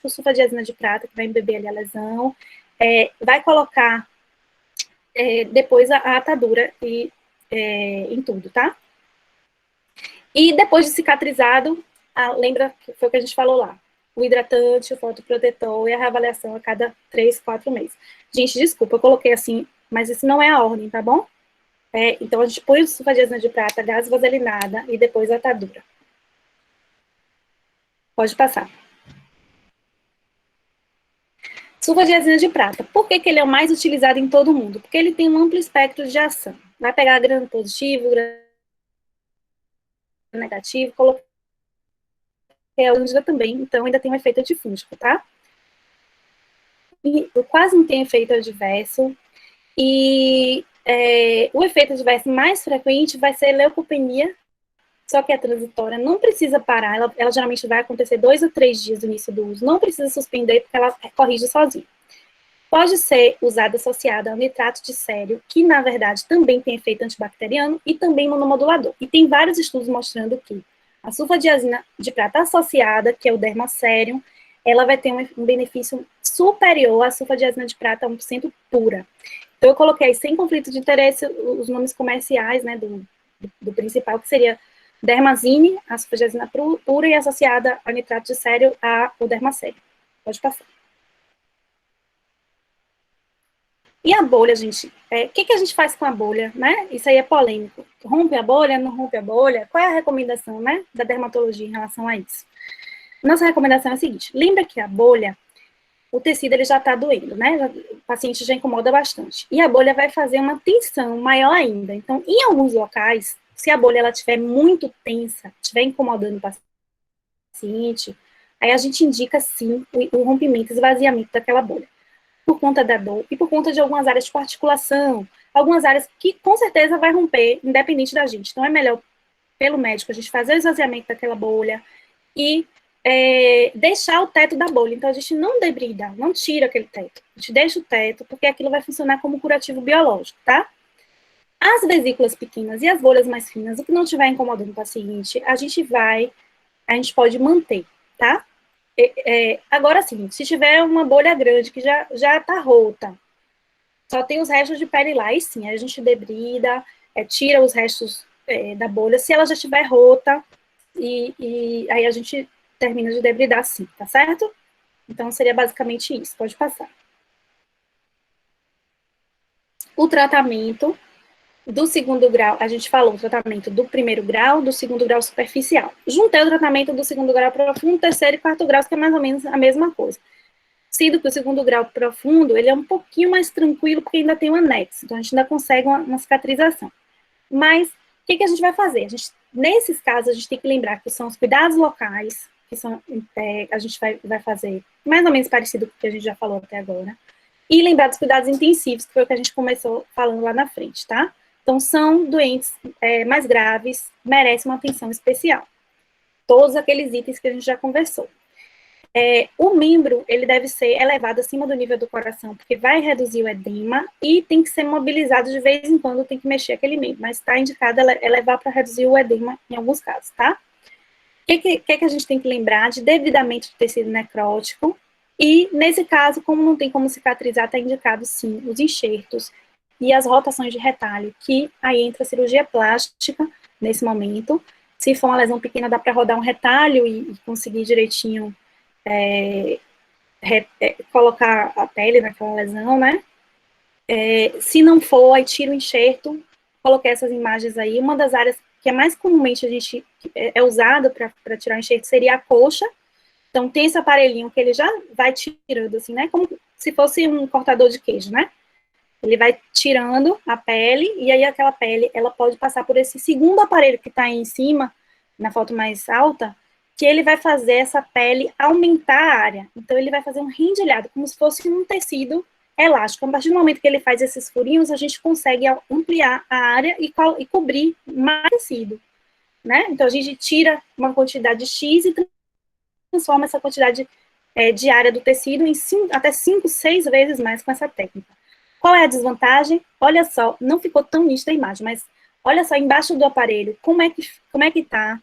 sulfadiazina de prata, que vai embeber ali a lesão, vai colocar depois a atadura em tudo, tá? E depois de cicatrizado, lembra que foi o que a gente falou lá, o hidratante, o fotoprotetor e a reavaliação a cada 3, 4 meses. Gente, desculpa, eu coloquei assim, mas isso não é a ordem, tá bom? Então, a gente põe o sulfadiazina de prata, gase vaselinada e depois a atadura. Pode passar. Sulfadiazina de prata. Por que ele é o mais utilizado em todo mundo? Porque ele tem um amplo espectro de ação. Vai pegar gram positivo, gram negativo, coloquei a úngida também, então ainda tem um efeito antifúngico, tá? E quase não tem efeito adverso. E o efeito adverso mais frequente vai ser leucopenia, só que é transitória, não precisa parar, ela geralmente vai acontecer 2 a 3 dias do início do uso, não precisa suspender, porque ela corrige sozinha. Pode ser usada associada ao nitrato de sério, que na verdade também tem efeito antibacteriano e também imunomodulador. E tem vários estudos mostrando que a sulfadiazina de prata associada, que é o dermacerium, ela vai ter um benefício superior à sulfadiazina de prata 1% pura. Então eu coloquei sem conflito de interesse os nomes comerciais, né, do principal, que seria dermazine, a sulfadiazina pura, e associada ao nitrato de sério, o dermacerium. Pode passar. E a bolha, gente? O que a gente faz com a bolha, né? Isso aí é polêmico. Rompe a bolha, não rompe a bolha? Qual é a recomendação, né, da dermatologia em relação a isso? Nossa recomendação é a seguinte: lembra que a bolha, o tecido ele já está doendo, né? O paciente já incomoda bastante. E a bolha vai fazer uma tensão maior ainda. Então, em alguns locais, se a bolha ela estiver muito tensa, estiver incomodando o paciente, aí a gente indica, sim, o rompimento, esvaziamento daquela bolha. Por conta da dor e por conta de algumas áreas de articulação, algumas áreas que com certeza vai romper, independente da gente. Então, é melhor, pelo médico, a gente fazer o esvaziamento daquela bolha e deixar o teto da bolha. Então, a gente não debrida, não tira aquele teto. A gente deixa o teto, porque aquilo vai funcionar como curativo biológico, tá? As vesículas pequenas e as bolhas mais finas, o que não estiver incomodando o paciente, a gente pode manter, tá? Agora sim, se tiver uma bolha grande que já está rota, só tem os restos de pele lá, e sim, a gente debrida, tira os restos da bolha, se ela já estiver rota, e aí a gente termina de debridar sim, tá certo? Então, seria basicamente isso, pode passar. o tratamento do segundo grau, a gente falou o tratamento do primeiro grau, do segundo grau superficial. Juntei o tratamento do segundo grau profundo, terceiro e quarto grau, que é mais ou menos a mesma coisa. Sendo que o segundo grau profundo, ele é um pouquinho mais tranquilo, porque ainda tem um anexo, então a gente ainda consegue uma cicatrização. Mas, o que a gente vai fazer? Nesses casos, a gente tem que lembrar que são os cuidados locais, que são, a gente vai fazer mais ou menos parecido com o que a gente já falou até agora, e lembrar dos cuidados intensivos, que foi o que a gente começou falando lá na frente, tá? Então, são doentes mais graves, merecem uma atenção especial. Todos aqueles itens que a gente já conversou. O membro, ele deve ser elevado acima do nível do coração, porque vai reduzir o edema e tem que ser mobilizado de vez em quando, tem que mexer aquele membro, mas está indicado elevar para reduzir o edema em alguns casos, tá? O que a gente tem que lembrar? De devidamente do tecido necrótico, e nesse caso, como não tem como cicatrizar, está indicado sim os enxertos e as rotações de retalho, que aí entra a cirurgia plástica nesse momento. Se for uma lesão pequena, dá para rodar um retalho e conseguir direitinho colocar a pele naquela lesão, né? Se não for, aí tira o enxerto. Coloquei essas imagens aí. Uma das áreas que é mais comumente a gente usada para tirar o enxerto seria a coxa. Então, tem esse aparelhinho que ele já vai tirando, assim, né? Como se fosse um cortador de queijo, né? Ele vai tirando a pele, e aí aquela pele, ela pode passar por esse segundo aparelho que está aí em cima, na foto mais alta, que ele vai fazer essa pele aumentar a área. Então, ele vai fazer um rendilhado, como se fosse um tecido elástico. A partir do momento que ele faz esses furinhos, a gente consegue ampliar a área e cobrir mais tecido, né? Então, a gente tira uma quantidade X e transforma essa quantidade de área do tecido em até 5, 6 vezes mais com essa técnica. Qual é a desvantagem? Olha só, não ficou tão nítida a imagem, mas olha só, embaixo do aparelho, como é que tá,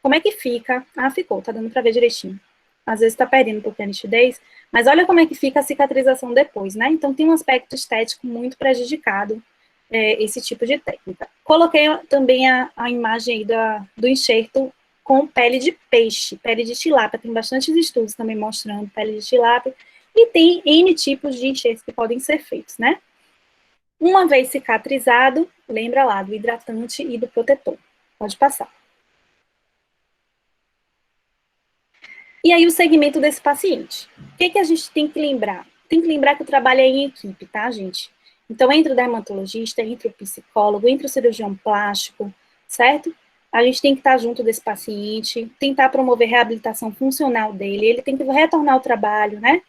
como é que fica. Ah, ficou, tá dando para ver direitinho. Às vezes tá perdendo um pouquinho a nitidez, mas olha como é que fica a cicatrização depois, né? Então tem um aspecto estético muito prejudicado, esse tipo de técnica. Coloquei também a imagem aí do enxerto com pele de peixe, pele de tilápia. Tem bastantes estudos também mostrando pele de tilápia, e tem N tipos de enxertos que podem ser feitos, né? Uma vez cicatrizado, lembra lá do hidratante e do protetor. Pode passar. E aí o segmento desse paciente. O que a gente tem que lembrar? Tem que lembrar que o trabalho é em equipe, tá, gente? Então, entre o dermatologista, entre o psicólogo, entre o cirurgião plástico, certo? A gente tem que estar junto desse paciente, tentar promover a reabilitação funcional dele, ele tem que retornar ao trabalho, né?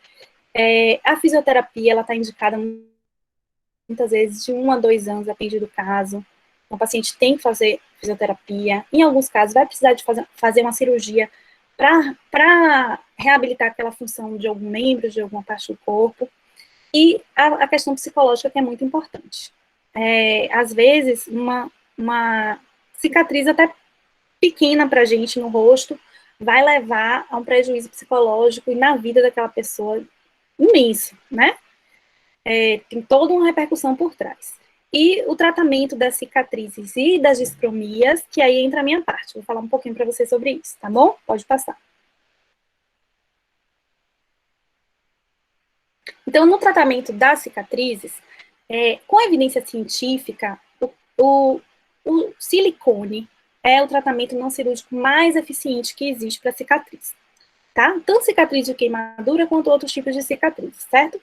A fisioterapia, ela está indicada muitas vezes de 1 a 2 anos, depende do caso. O paciente tem que fazer fisioterapia. Em alguns casos, vai precisar de fazer uma cirurgia para reabilitar aquela função de algum membro, de alguma parte do corpo. E a questão psicológica, que é muito importante. Às vezes, uma cicatriz até pequena para a gente no rosto vai levar a um prejuízo psicológico e na vida daquela pessoa imenso, né? Tem toda uma repercussão por trás. E o tratamento das cicatrizes e das discromias, que aí entra a minha parte. Vou falar um pouquinho para vocês sobre isso, tá bom? Pode passar. Então, no tratamento das cicatrizes, com evidência científica, o silicone é o tratamento não cirúrgico mais eficiente que existe para cicatriz, tá? Tanto cicatriz de queimadura quanto outros tipos de cicatriz, certo?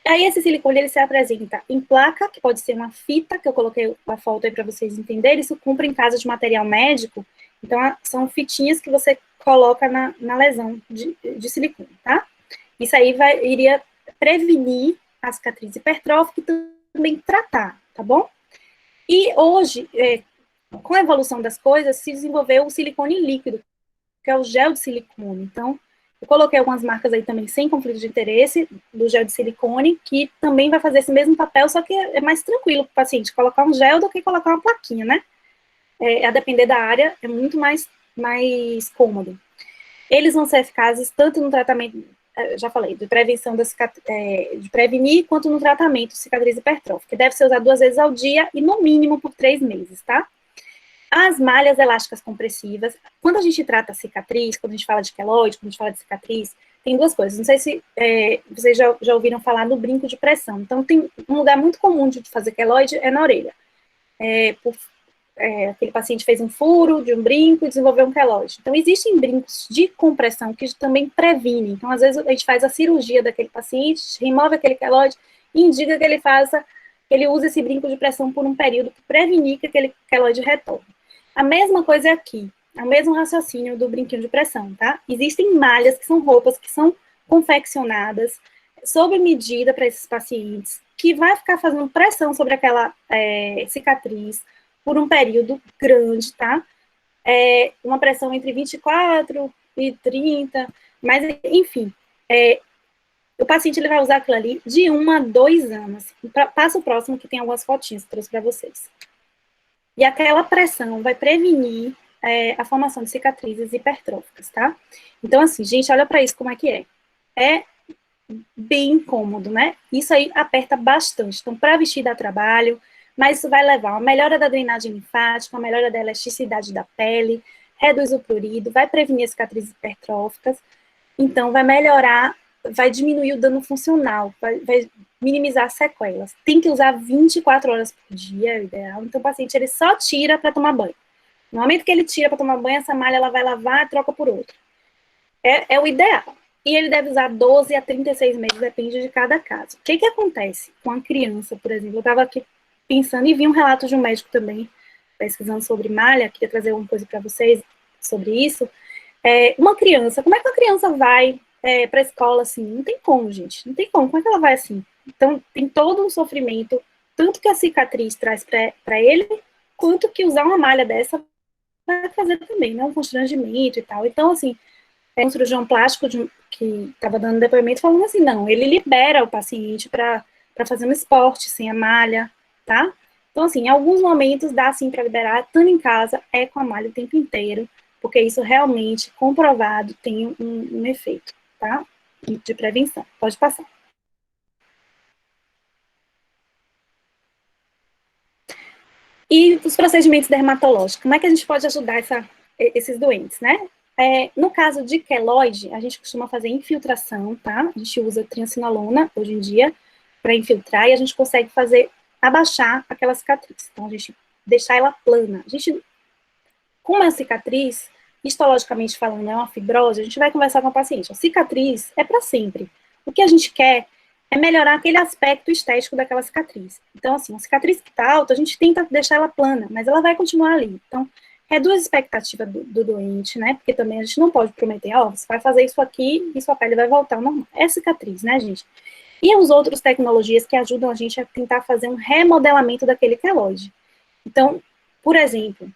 Aí esse silicone, ele se apresenta em placa, que pode ser uma fita, que eu coloquei a foto aí para vocês entenderem, isso compra em casa de material médico, então são fitinhas que você coloca na lesão de silicone, tá? Isso aí iria prevenir a cicatriz hipertrófica e também tratar, tá bom? E hoje, com a evolução das coisas, se desenvolveu o silicone líquido, que é o gel de silicone. Então, eu coloquei algumas marcas aí também sem conflito de interesse, do gel de silicone, que também vai fazer esse mesmo papel, só que é mais tranquilo para o paciente colocar um gel do que colocar uma plaquinha, né? A depender da área, é muito mais cômodo. Eles vão ser eficazes tanto no tratamento, já falei, de prevenção de prevenir, quanto no tratamento de cicatriz hipertrófica. Deve ser usado 2 vezes ao dia e, no mínimo, por 3 meses, tá? As malhas elásticas compressivas, quando a gente trata a cicatriz, quando a gente fala de queloide, quando a gente fala de cicatriz, tem duas coisas. Não sei se vocês já ouviram falar no brinco de pressão. Então, tem um lugar muito comum de fazer queloide é na orelha. Aquele paciente fez um furo de um brinco e desenvolveu um queloide. Então, existem brincos de compressão que também previnem. Então, às vezes, a gente faz a cirurgia daquele paciente, remove aquele queloide e indica que ele use esse brinco de pressão por um período para prevenir que aquele queloide retorne. A mesma coisa é aqui. É o mesmo raciocínio do brinquinho de pressão, tá? Existem malhas, que são roupas que são confeccionadas sob medida para esses pacientes, que vai ficar fazendo pressão sobre aquela cicatriz por um período grande, tá? Uma pressão entre 24 e 30, mas, enfim, o paciente ele vai usar aquilo ali de 1 a 2 anos. Passa o próximo, que tem algumas fotinhas que eu trouxe para vocês. E aquela pressão vai prevenir a formação de cicatrizes hipertróficas, tá? Então, assim, gente, olha para isso como é que é. É bem incômodo, né? Isso aí aperta bastante. Então, para vestir dá trabalho, mas isso vai levar a uma melhora da drenagem linfática, uma melhora da elasticidade da pele, reduz o prurido, vai prevenir as cicatrizes hipertróficas, então vai melhorar, vai diminuir o dano funcional, vai minimizar as sequelas. Tem que usar 24 horas por dia, é o ideal. Então, o paciente, ele só tira para tomar banho. No momento que ele tira para tomar banho, essa malha ela vai lavar e troca por outra. É o ideal. E ele deve usar 12 a 36 meses, depende de cada caso. O que acontece com a criança, por exemplo? Eu estava aqui pensando e vi um relato de um médico também, pesquisando sobre malha, queria trazer alguma coisa para vocês sobre isso. Uma criança, como é que uma criança vai para a escola assim? Não tem como, gente, não tem como é que ela vai assim? Então, tem todo um sofrimento, tanto que a cicatriz traz para ele, quanto que usar uma malha dessa vai fazer também, né? Um constrangimento e tal. Então, assim, um cirurgião plástico que estava dando depoimento falando assim, não, ele libera o paciente para fazer um esporte sem a malha, tá? Então, assim, em alguns momentos dá sim para liberar, estando em casa, com a malha o tempo inteiro, porque isso realmente, comprovado, tem um efeito, tá? De prevenção. Pode passar. E os procedimentos dermatológicos, como é que a gente pode ajudar esses doentes, né? No caso de queloide, a gente costuma fazer infiltração, tá? A gente usa triamcinolona, hoje em dia, para infiltrar, e a gente consegue abaixar aquela cicatriz. Então, a gente deixar ela plana. Com uma cicatriz, histologicamente falando, é uma fibrose, a gente vai conversar com o paciente. A cicatriz é para sempre. O que a gente quer é melhorar aquele aspecto estético daquela cicatriz. Então, assim, uma cicatriz que está alta, a gente tenta deixar ela plana, mas ela vai continuar ali. Então, reduz a expectativa do doente, né? Porque também a gente não pode prometer, você vai fazer isso aqui e sua pele vai voltar ao normal. É cicatriz, né, gente? E as outras tecnologias que ajudam a gente a tentar fazer um remodelamento daquele queloide. Então, por exemplo,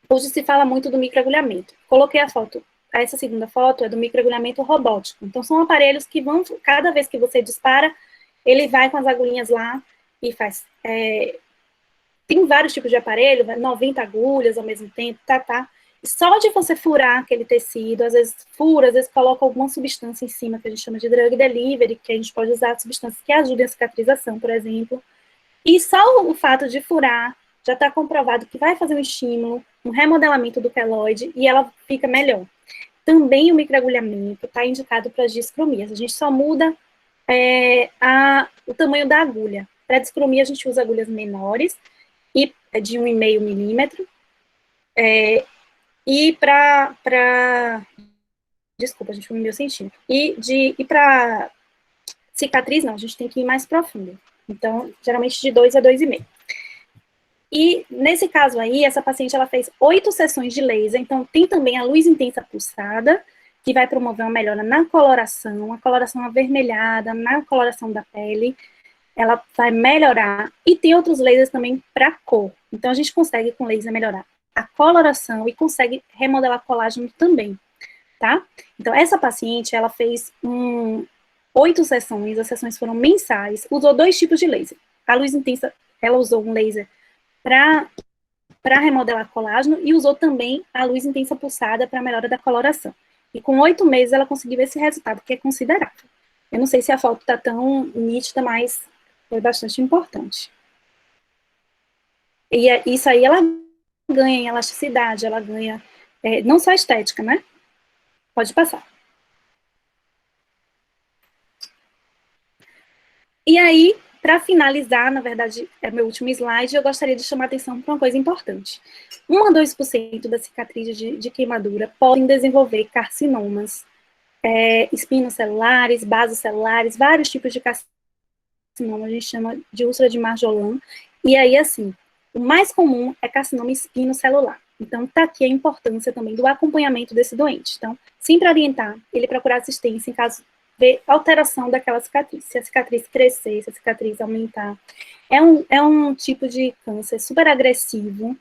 hoje se fala muito do microagulhamento. Coloquei a foto. Essa segunda foto é do microagulhamento robótico. Então, são aparelhos que vão, cada vez que você dispara, ele vai com as agulhinhas lá e faz. Tem vários tipos de aparelho, 90 agulhas ao mesmo tempo, Só de você furar aquele tecido, às vezes fura, às vezes coloca alguma substância em cima, que a gente chama de drug delivery, que a gente pode usar substâncias que ajudem a cicatrização, por exemplo. E só o fato de furar, já está comprovado que vai fazer um estímulo, um remodelamento do queloide, e ela fica melhor. Também o microagulhamento está indicado para as discromias. A gente só muda o tamanho da agulha. Para a discromia, a gente usa agulhas menores, e de 1,5 milímetro. E para... Desculpa, a gente foi 1,5 centímetro. E para cicatriz, não, a gente tem que ir mais profundo. Então, geralmente de 2 a 2,5. E, nesse caso aí, essa paciente, ela fez 8 sessões de laser, então tem também a luz intensa pulsada, que vai promover uma melhora na coloração, a coloração avermelhada, na coloração da pele, ela vai melhorar, e tem outros lasers também para cor. Então, a gente consegue, com laser, melhorar a coloração e consegue remodelar colágeno também, tá? Então, essa paciente, ela fez 8 sessões, as sessões foram mensais, usou 2 tipos de laser. A luz intensa, ela usou um laser para remodelar colágeno e usou também a luz intensa pulsada para melhora da coloração. E com 8 meses ela conseguiu esse resultado, que é considerável. Eu não sei se a foto está tão nítida, mas foi bastante importante. E isso aí ela ganha em elasticidade, ela ganha não só estética, né? Pode passar. E aí, para finalizar, na verdade, é meu último slide, eu gostaria de chamar a atenção para uma coisa importante. 1 a 2% das cicatrizes de queimadura podem desenvolver carcinomas, espinos celulares, basocelulares, vários tipos de carcinoma, a gente chama de úlcera de Marjolin. E aí, assim, o mais comum é carcinoma espinocelular. Então, está aqui a importância também do acompanhamento desse doente. Então, sempre orientar ele procurar assistência em caso ver alteração daquela cicatriz. Se a cicatriz crescer, se a cicatriz aumentar. É um tipo de câncer super agressivo,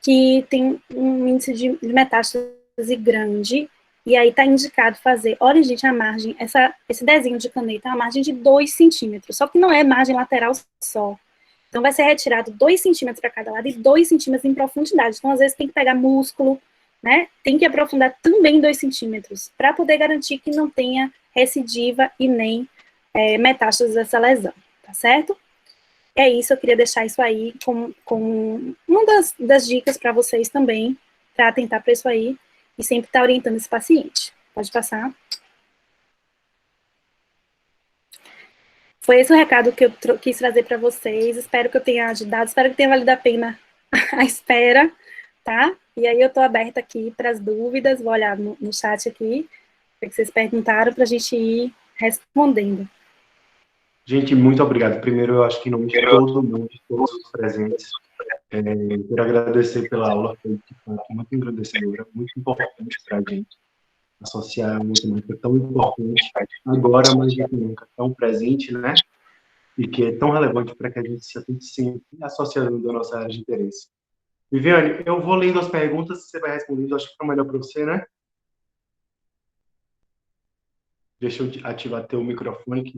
que tem um índice de metástase grande, e aí está indicado fazer, olha, gente, a margem, esse desenho de caneta é uma margem de 2 centímetros, só que não é margem lateral só. Então, vai ser retirado 2 centímetros para cada lado e 2 centímetros em profundidade. Então, às vezes, tem que pegar músculo, né? Tem que aprofundar também 2 centímetros, para poder garantir que não tenha recidiva e nem metástase dessa lesão, tá certo? É isso, eu queria deixar isso aí como uma das dicas para vocês também, para atentar para isso aí, e sempre estar orientando esse paciente. Pode passar. Foi esse o recado que eu quis trazer para vocês, espero que eu tenha ajudado, espero que tenha valido a pena a espera, tá? E aí eu estou aberta aqui para as dúvidas, vou olhar no chat aqui, o que vocês perguntaram, para a gente ir respondendo. Gente, muito obrigado. Primeiro, eu acho que em nome de todo mundo, de todos os presentes, quero agradecer pela aula, foi de fato muito engrandecedora, muito importante para a gente associar uma temática tão importante agora, mais do que nunca, tão presente, né? E que é tão relevante para que a gente se atente sempre associando a nossa área de interesse. Viviane, eu vou lendo as perguntas, você vai respondendo, acho que fica melhor para você, né? Deixa eu ativar teu microfone, que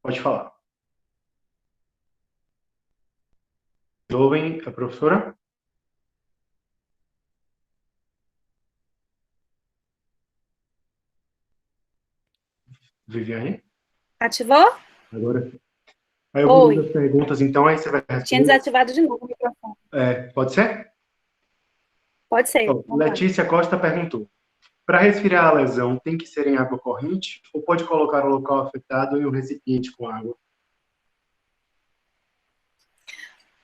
pode falar. Ouvem a professora? Viviane? Ativou? Agora. Aí eu vou lendo Oi. as perguntas, então, aí você vai responder. Tinha desativado de novo o microfone. Pode ser? Pode ser. Então, Letícia Costa perguntou: para resfriar a lesão, tem que ser em água corrente ou pode colocar o local afetado em um recipiente com água?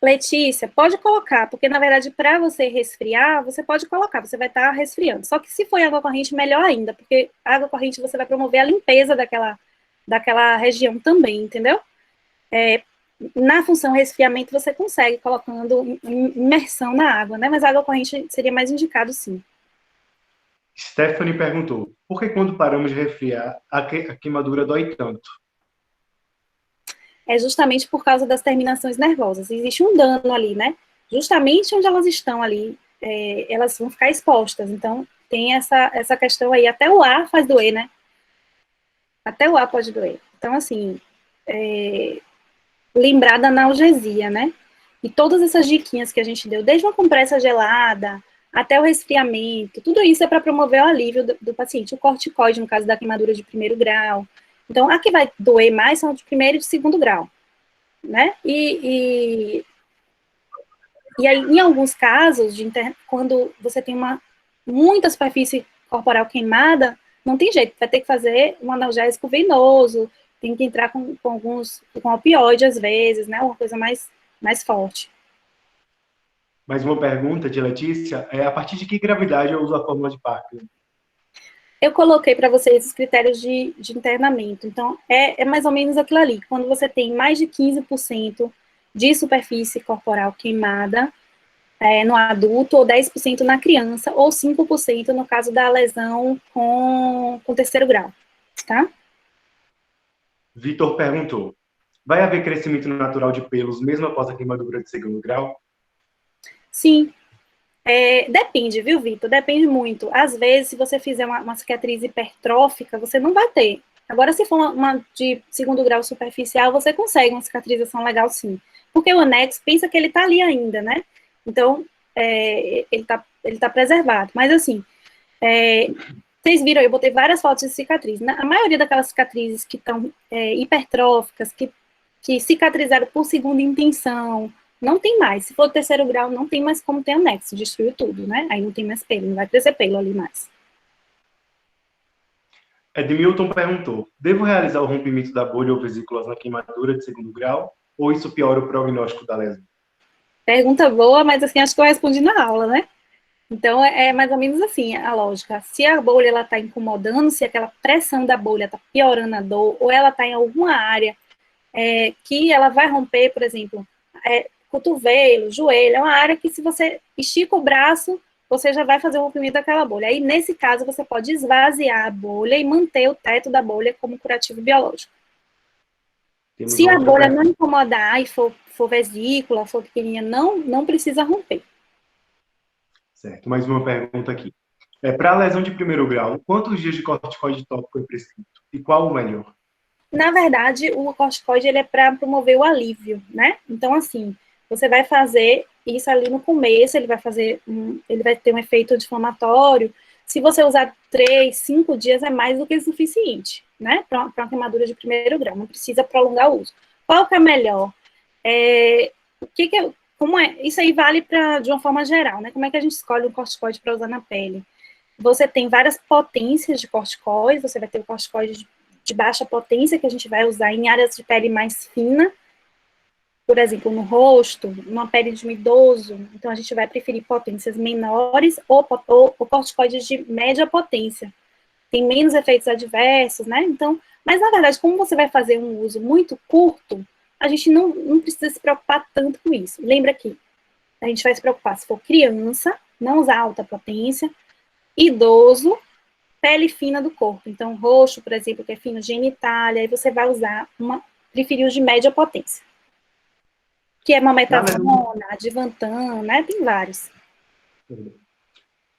Letícia, pode colocar, porque na verdade, para você resfriar, você pode colocar, você vai estar resfriando. Só que se for em água corrente, melhor ainda, porque água corrente você vai promover a limpeza daquela região também, entendeu? Na função resfriamento, você consegue colocando imersão na água, né? Mas a água corrente seria mais indicado, sim. Stephanie perguntou: por que quando paramos de resfriar, a queimadura dói tanto? É justamente por causa das terminações nervosas. Existe um dano ali, né? Justamente onde elas estão ali, elas vão ficar expostas. Então, tem essa questão aí. Até o ar faz doer, né? Até o ar pode doer. Então, assim, lembrar da analgesia, né? E todas essas diquinhas que a gente deu, desde uma compressa gelada até o resfriamento, tudo isso é para promover o alívio do paciente. O corticoide, no caso da queimadura de 1º grau. Então, a que vai doer mais são de 1º e de 2º grau, né? E aí, em alguns casos, quando você tem muita superfície corporal queimada, não tem jeito, vai ter que fazer um analgésico venoso, tem que entrar com opioide às vezes, né? Uma coisa mais forte. Mais uma pergunta de Letícia: a partir de que gravidade eu uso a fórmula de Parker? Eu coloquei para vocês os critérios de internamento. Então, é mais ou menos aquilo ali. Quando você tem mais de 15% de superfície corporal queimada no adulto, ou 10% na criança, ou 5% no caso da lesão com 3º grau, tá? Vitor perguntou: vai haver crescimento natural de pelos mesmo após a queimadura de 2º grau? Sim. Depende, viu, Vitor? Depende muito. Às vezes, se você fizer uma cicatriz hipertrófica, você não vai ter. Agora, se for uma de 2º grau superficial, você consegue uma cicatrização legal, sim. Porque o anexo pensa que ele tá ali ainda, né? Então, ele tá preservado. Mas, assim, vocês viram, eu botei várias fotos de cicatriz. A maioria daquelas cicatrizes que estão hipertróficas, que cicatrizaram por segunda intenção, não tem mais. Se for 3º grau, não tem mais como ter anexo, destruiu tudo, né? Aí não tem mais pelo, não vai crescer pelo ali mais. Edmilton perguntou: devo realizar o rompimento da bolha ou vesículas na queimadura de segundo grau? Ou isso piora o prognóstico da lesão? Pergunta boa, mas assim, acho que eu respondi na aula, né? Então, é mais ou menos assim a lógica. Se a bolha está incomodando, se aquela pressão da bolha está piorando a dor, ou ela está em alguma área que ela vai romper, por exemplo, cotovelo, joelho, é uma área que se você estica o braço, você já vai fazer o rompimento daquela bolha. Aí, nesse caso, você pode esvaziar a bolha e manter o teto da bolha como curativo biológico. Temos Se uma a outra bolha não pergunta. incomodar e for vesícula, for pequenininha, não precisa romper. Certo, mais uma pergunta aqui. Para a lesão de primeiro grau, quantos dias de corticoide tópico é prescrito? E qual o melhor? Na verdade, o corticoide ele é para promover o alívio, né? Então, assim, você vai fazer isso ali no começo, ele vai ter um efeito anti-inflamatório. Se você usar 3, 5 dias, é mais do que suficiente, né? Para uma queimadura de primeiro grau, não precisa prolongar o uso. Qual que é melhor? Como é? Isso aí vale de uma forma geral, né? Como é que a gente escolhe um corticoide para usar na pele? Você tem várias potências de corticoides, você vai ter o corticoide de baixa potência, que a gente vai usar em áreas de pele mais fina, por exemplo, no rosto, numa pele de um idoso, então a gente vai preferir potências menores ou corticoides de média potência. Tem menos efeitos adversos, né? Então, mas na verdade, como você vai fazer um uso muito curto, a gente não precisa se preocupar tanto com isso. Lembra que a gente vai se preocupar se for criança, não usar alta potência, idoso, pele fina do corpo. Então, roxo, por exemplo, que é fino genitália, aí você vai usar preferir os de média potência. Que é mometasona, advantan, né? Tem vários.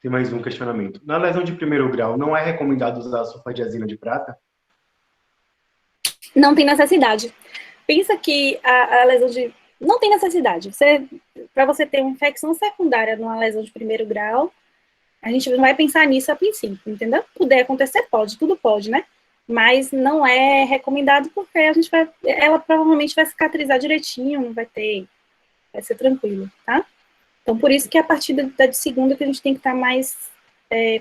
Tem mais um questionamento. Na lesão de primeiro grau, não é recomendado usar a sulfadiazina de prata? Não tem necessidade. Pensa que a lesão de... Não tem necessidade. Para você ter uma infecção secundária numa lesão de primeiro grau, a gente não vai pensar nisso a princípio, entendeu? Puder acontecer, pode, tudo pode, né? Mas não é recomendado porque ela provavelmente vai cicatrizar direitinho, vai ser tranquilo, tá? Então, por isso que a partir da de segunda que a gente tem que estar mais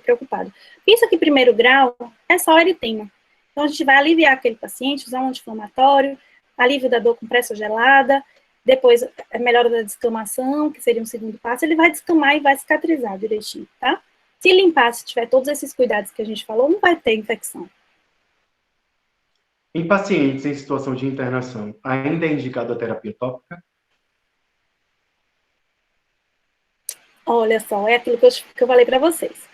preocupado. Pensa que primeiro grau é só eritema. Então, a gente vai aliviar aquele paciente, usar um anti-inflamatório, alívio da dor com pressa gelada, depois a melhora da descamação, que seria um segundo passo, ele vai descamar e vai cicatrizar direitinho, tá? Se limpar, se tiver todos esses cuidados que a gente falou, não vai ter infecção. Em pacientes em situação de internação, ainda é indicada a terapia tópica? Olha só, é aquilo que eu falei para vocês.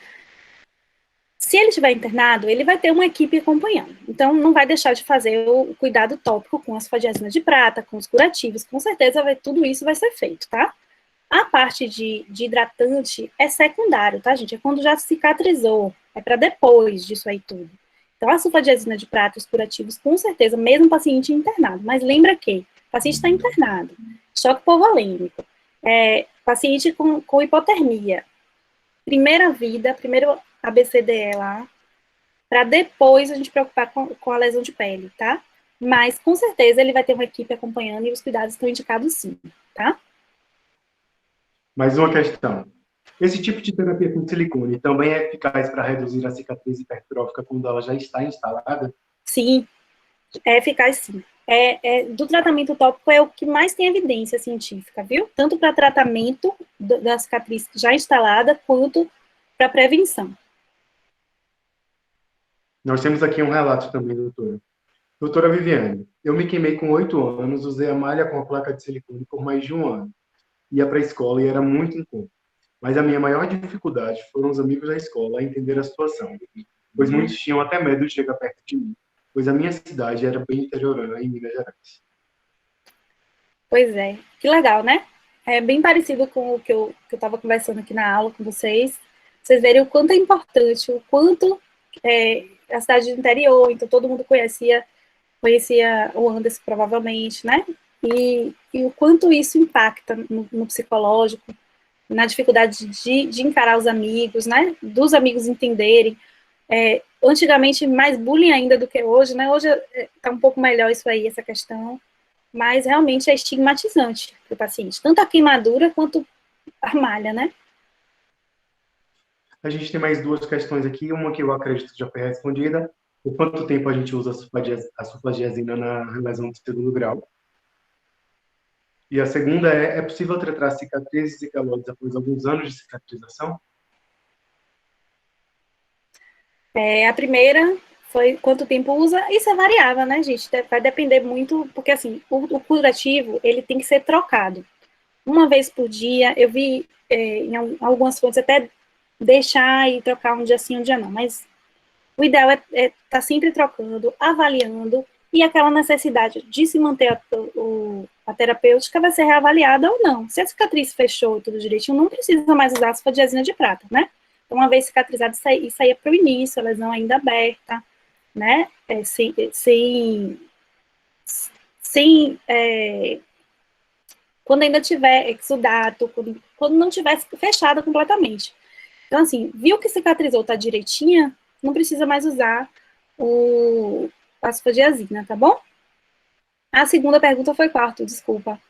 Se ele estiver internado, ele vai ter uma equipe acompanhando. Então, não vai deixar de fazer o cuidado tópico com as fadiazinas de prata, com os curativos. Com certeza, tudo isso vai ser feito, tá? A parte de hidratante é secundário, tá, gente? É quando já cicatrizou. É para depois disso aí tudo. Então, a sulfadiazina de prata, os curativos, com certeza, mesmo paciente internado. Mas lembra que o paciente está internado, choque hipovolêmico, paciente com hipotermia, primeiro ABCDE lá, para depois a gente preocupar com a lesão de pele, tá? Mas, com certeza, ele vai ter uma equipe acompanhando e os cuidados estão indicados sim, tá? Mais uma questão. Esse tipo de terapia com silicone também é eficaz para reduzir a cicatriz hipertrófica quando ela já está instalada? Sim, é eficaz sim. Do tratamento tópico é o que mais tem evidência científica, viu? Tanto para tratamento da cicatriz já instalada, quanto para prevenção. Nós temos aqui um relato também, doutora. Doutora Viviane, eu me queimei com 8 anos, usei a malha com a placa de silicone por mais de um ano. Ia para a escola e era muito incômodo. Mas a minha maior dificuldade foram os amigos da escola a entender a situação, pois muitos tinham até medo de chegar perto de mim, pois a minha cidade era bem interiorana em Minas Gerais. Pois é, que legal, né? É bem parecido com o que eu estava conversando aqui na aula com vocês. Vocês verem o quanto é importante, o quanto a cidade do interior, então todo mundo conhecia o Anderson, provavelmente, né? E o quanto isso impacta no psicológico, na dificuldade de encarar os amigos, né? Dos amigos entenderem. Antigamente, mais bullying ainda do que hoje, né? Hoje está um pouco melhor isso aí, essa questão, mas realmente é estigmatizante para o paciente, tanto a queimadura quanto a malha, né? A gente tem mais duas questões aqui, uma que eu acredito que já foi respondida. Por quanto tempo a gente usa a sulfadiazina na lesão de segundo grau? E a segunda é possível tratar cicatrizes e calores após alguns anos de cicatrização? A primeira foi quanto tempo usa, isso é variável, né, gente? Vai depender muito, porque assim, o curativo, ele tem que ser trocado. Uma vez por dia, eu vi em algumas fontes até deixar e trocar um dia sim, um dia não, mas o ideal é estar sempre trocando, avaliando, e aquela necessidade de se manter a terapêutica vai ser reavaliada ou não. Se a cicatriz fechou tudo direitinho, não precisa mais usar a sulfadiazina de prata, né? Então, uma vez cicatrizado, isso aí é para o início, a lesão ainda aberta, né? Quando ainda tiver exudato, quando não tiver fechada completamente. Então, assim, viu que cicatrizou, tá direitinha, não precisa mais usar a sulfadiazina, tá bom? A segunda pergunta foi quarto, desculpa.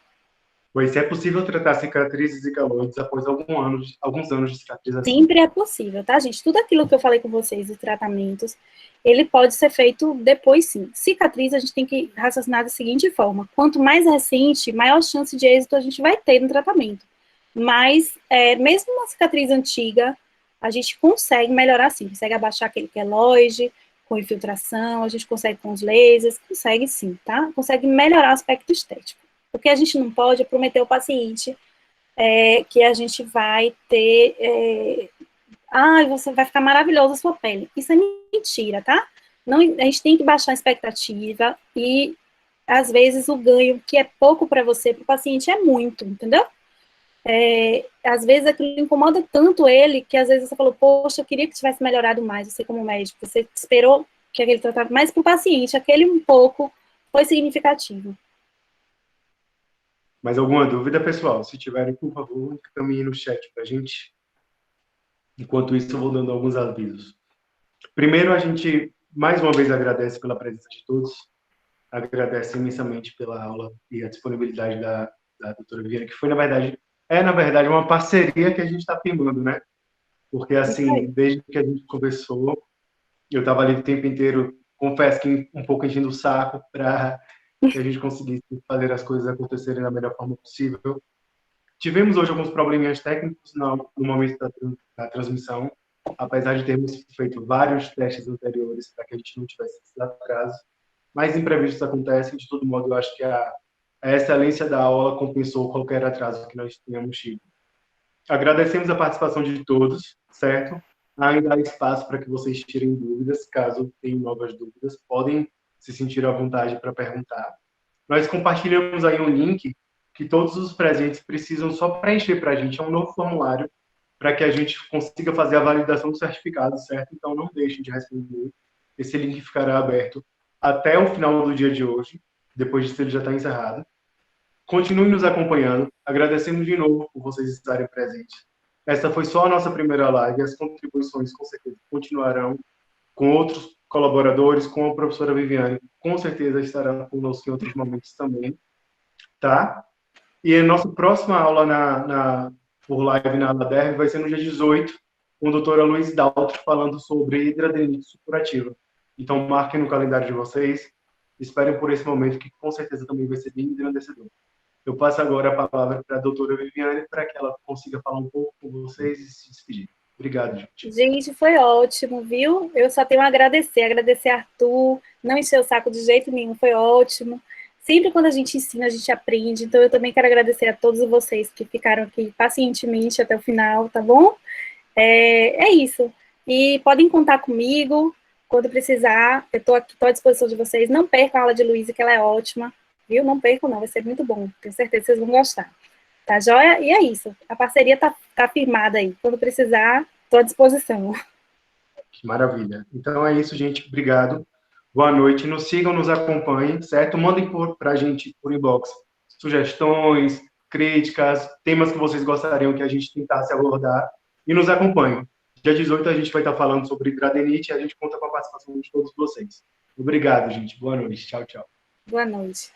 Pois se é possível tratar cicatrizes e calores após alguns anos de cicatrização. Sempre é possível, tá, gente? Tudo aquilo que eu falei com vocês, os tratamentos, ele pode ser feito depois, sim. Cicatriz, a gente tem que raciocinar da seguinte forma: quanto mais recente, maior chance de êxito a gente vai ter no tratamento. Mas, mesmo uma cicatriz antiga, a gente consegue melhorar, sim. Consegue abaixar aquele queloide com infiltração, a gente consegue com os lasers, consegue sim, tá? Consegue melhorar o aspecto estético. O que a gente não pode é prometer ao paciente que a gente vai ter. Você vai ficar maravilhosa a sua pele. Isso é mentira, tá? Não, a gente tem que baixar a expectativa e, às vezes, o ganho que é pouco para você, para o paciente, é muito, entendeu? Às vezes aquilo incomoda tanto ele que às vezes você falou, poxa, eu queria que tivesse melhorado mais, você como médico, você esperou que aquele tratamento, mas para o paciente, aquele um pouco foi significativo. Mais alguma dúvida, pessoal? Se tiverem, por favor, encaminhem no chat para a gente. Enquanto isso, eu vou dando alguns avisos. Primeiro, a gente, mais uma vez, agradece pela presença de todos. Agradece imensamente pela aula e a disponibilidade da doutora Viviane, que foi, na verdade, uma parceria que a gente está firmando, né? Porque, assim, desde que a gente conversou, eu estava ali o tempo inteiro, confesso que um pouco enchendo o saco para que a gente conseguisse fazer as coisas acontecerem da melhor forma possível. Tivemos hoje alguns probleminhas técnicos no momento da transmissão, apesar de termos feito vários testes anteriores para que a gente não tivesse esses atrasos, mas imprevistos acontecem. De todo modo, eu acho que a excelência da aula compensou qualquer atraso que nós tenhamos tido. Agradecemos a participação de todos, certo? Ainda há espaço para que vocês tirem dúvidas, caso tenham novas dúvidas, podem se sentir à vontade para perguntar. Nós compartilhamos aí um link que todos os presentes precisam só preencher para a gente, é um novo formulário para que a gente consiga fazer a validação do certificado, certo? Então não deixem de responder. Esse link ficará aberto até o final do dia de hoje, depois disso ele já está encerrado. Continue nos acompanhando. Agradecemos de novo por vocês estarem presentes. Essa foi só a nossa primeira live. As contribuições, com certeza, continuarão com outros colaboradores, com a professora Viviane. Com certeza estará conosco em outros momentos também. Tá? E a nossa próxima aula por live na ADER vai ser no dia 18, com a doutora Luiz Daltro falando sobre hidradenite supurativa. Então, marquem no calendário de vocês. Esperem por esse momento, que com certeza também vai ser bem engrandecedor. Eu passo agora a palavra para a doutora Viviane, para que ela consiga falar um pouco com vocês e se despedir. Obrigado, gente. Gente, foi ótimo, viu? Eu só tenho a agradecer a Arthur, não encher o saco de jeito nenhum, foi ótimo. Sempre quando a gente ensina, a gente aprende, então eu também quero agradecer a todos vocês que ficaram aqui pacientemente até o final, tá bom? É isso. E podem contar comigo quando precisar, eu estou aqui, estou à disposição de vocês. Não percam a aula de Luísa, que ela é ótima, viu? Não percam não, vai ser muito bom, tenho certeza que vocês vão gostar. Tá joia? E é isso, a parceria tá firmada aí, quando precisar, estou à disposição. Que maravilha. Então é isso, gente. Obrigado. Boa noite. Nos sigam, nos acompanhem, certo? Mandem para a gente por inbox sugestões, críticas, temas que vocês gostariam que a gente tentasse abordar e nos acompanhem. Dia 18 a gente vai estar falando sobre hidradenite e a gente conta com a participação de todos vocês. Obrigado, gente. Boa noite. Tchau, tchau. Boa noite.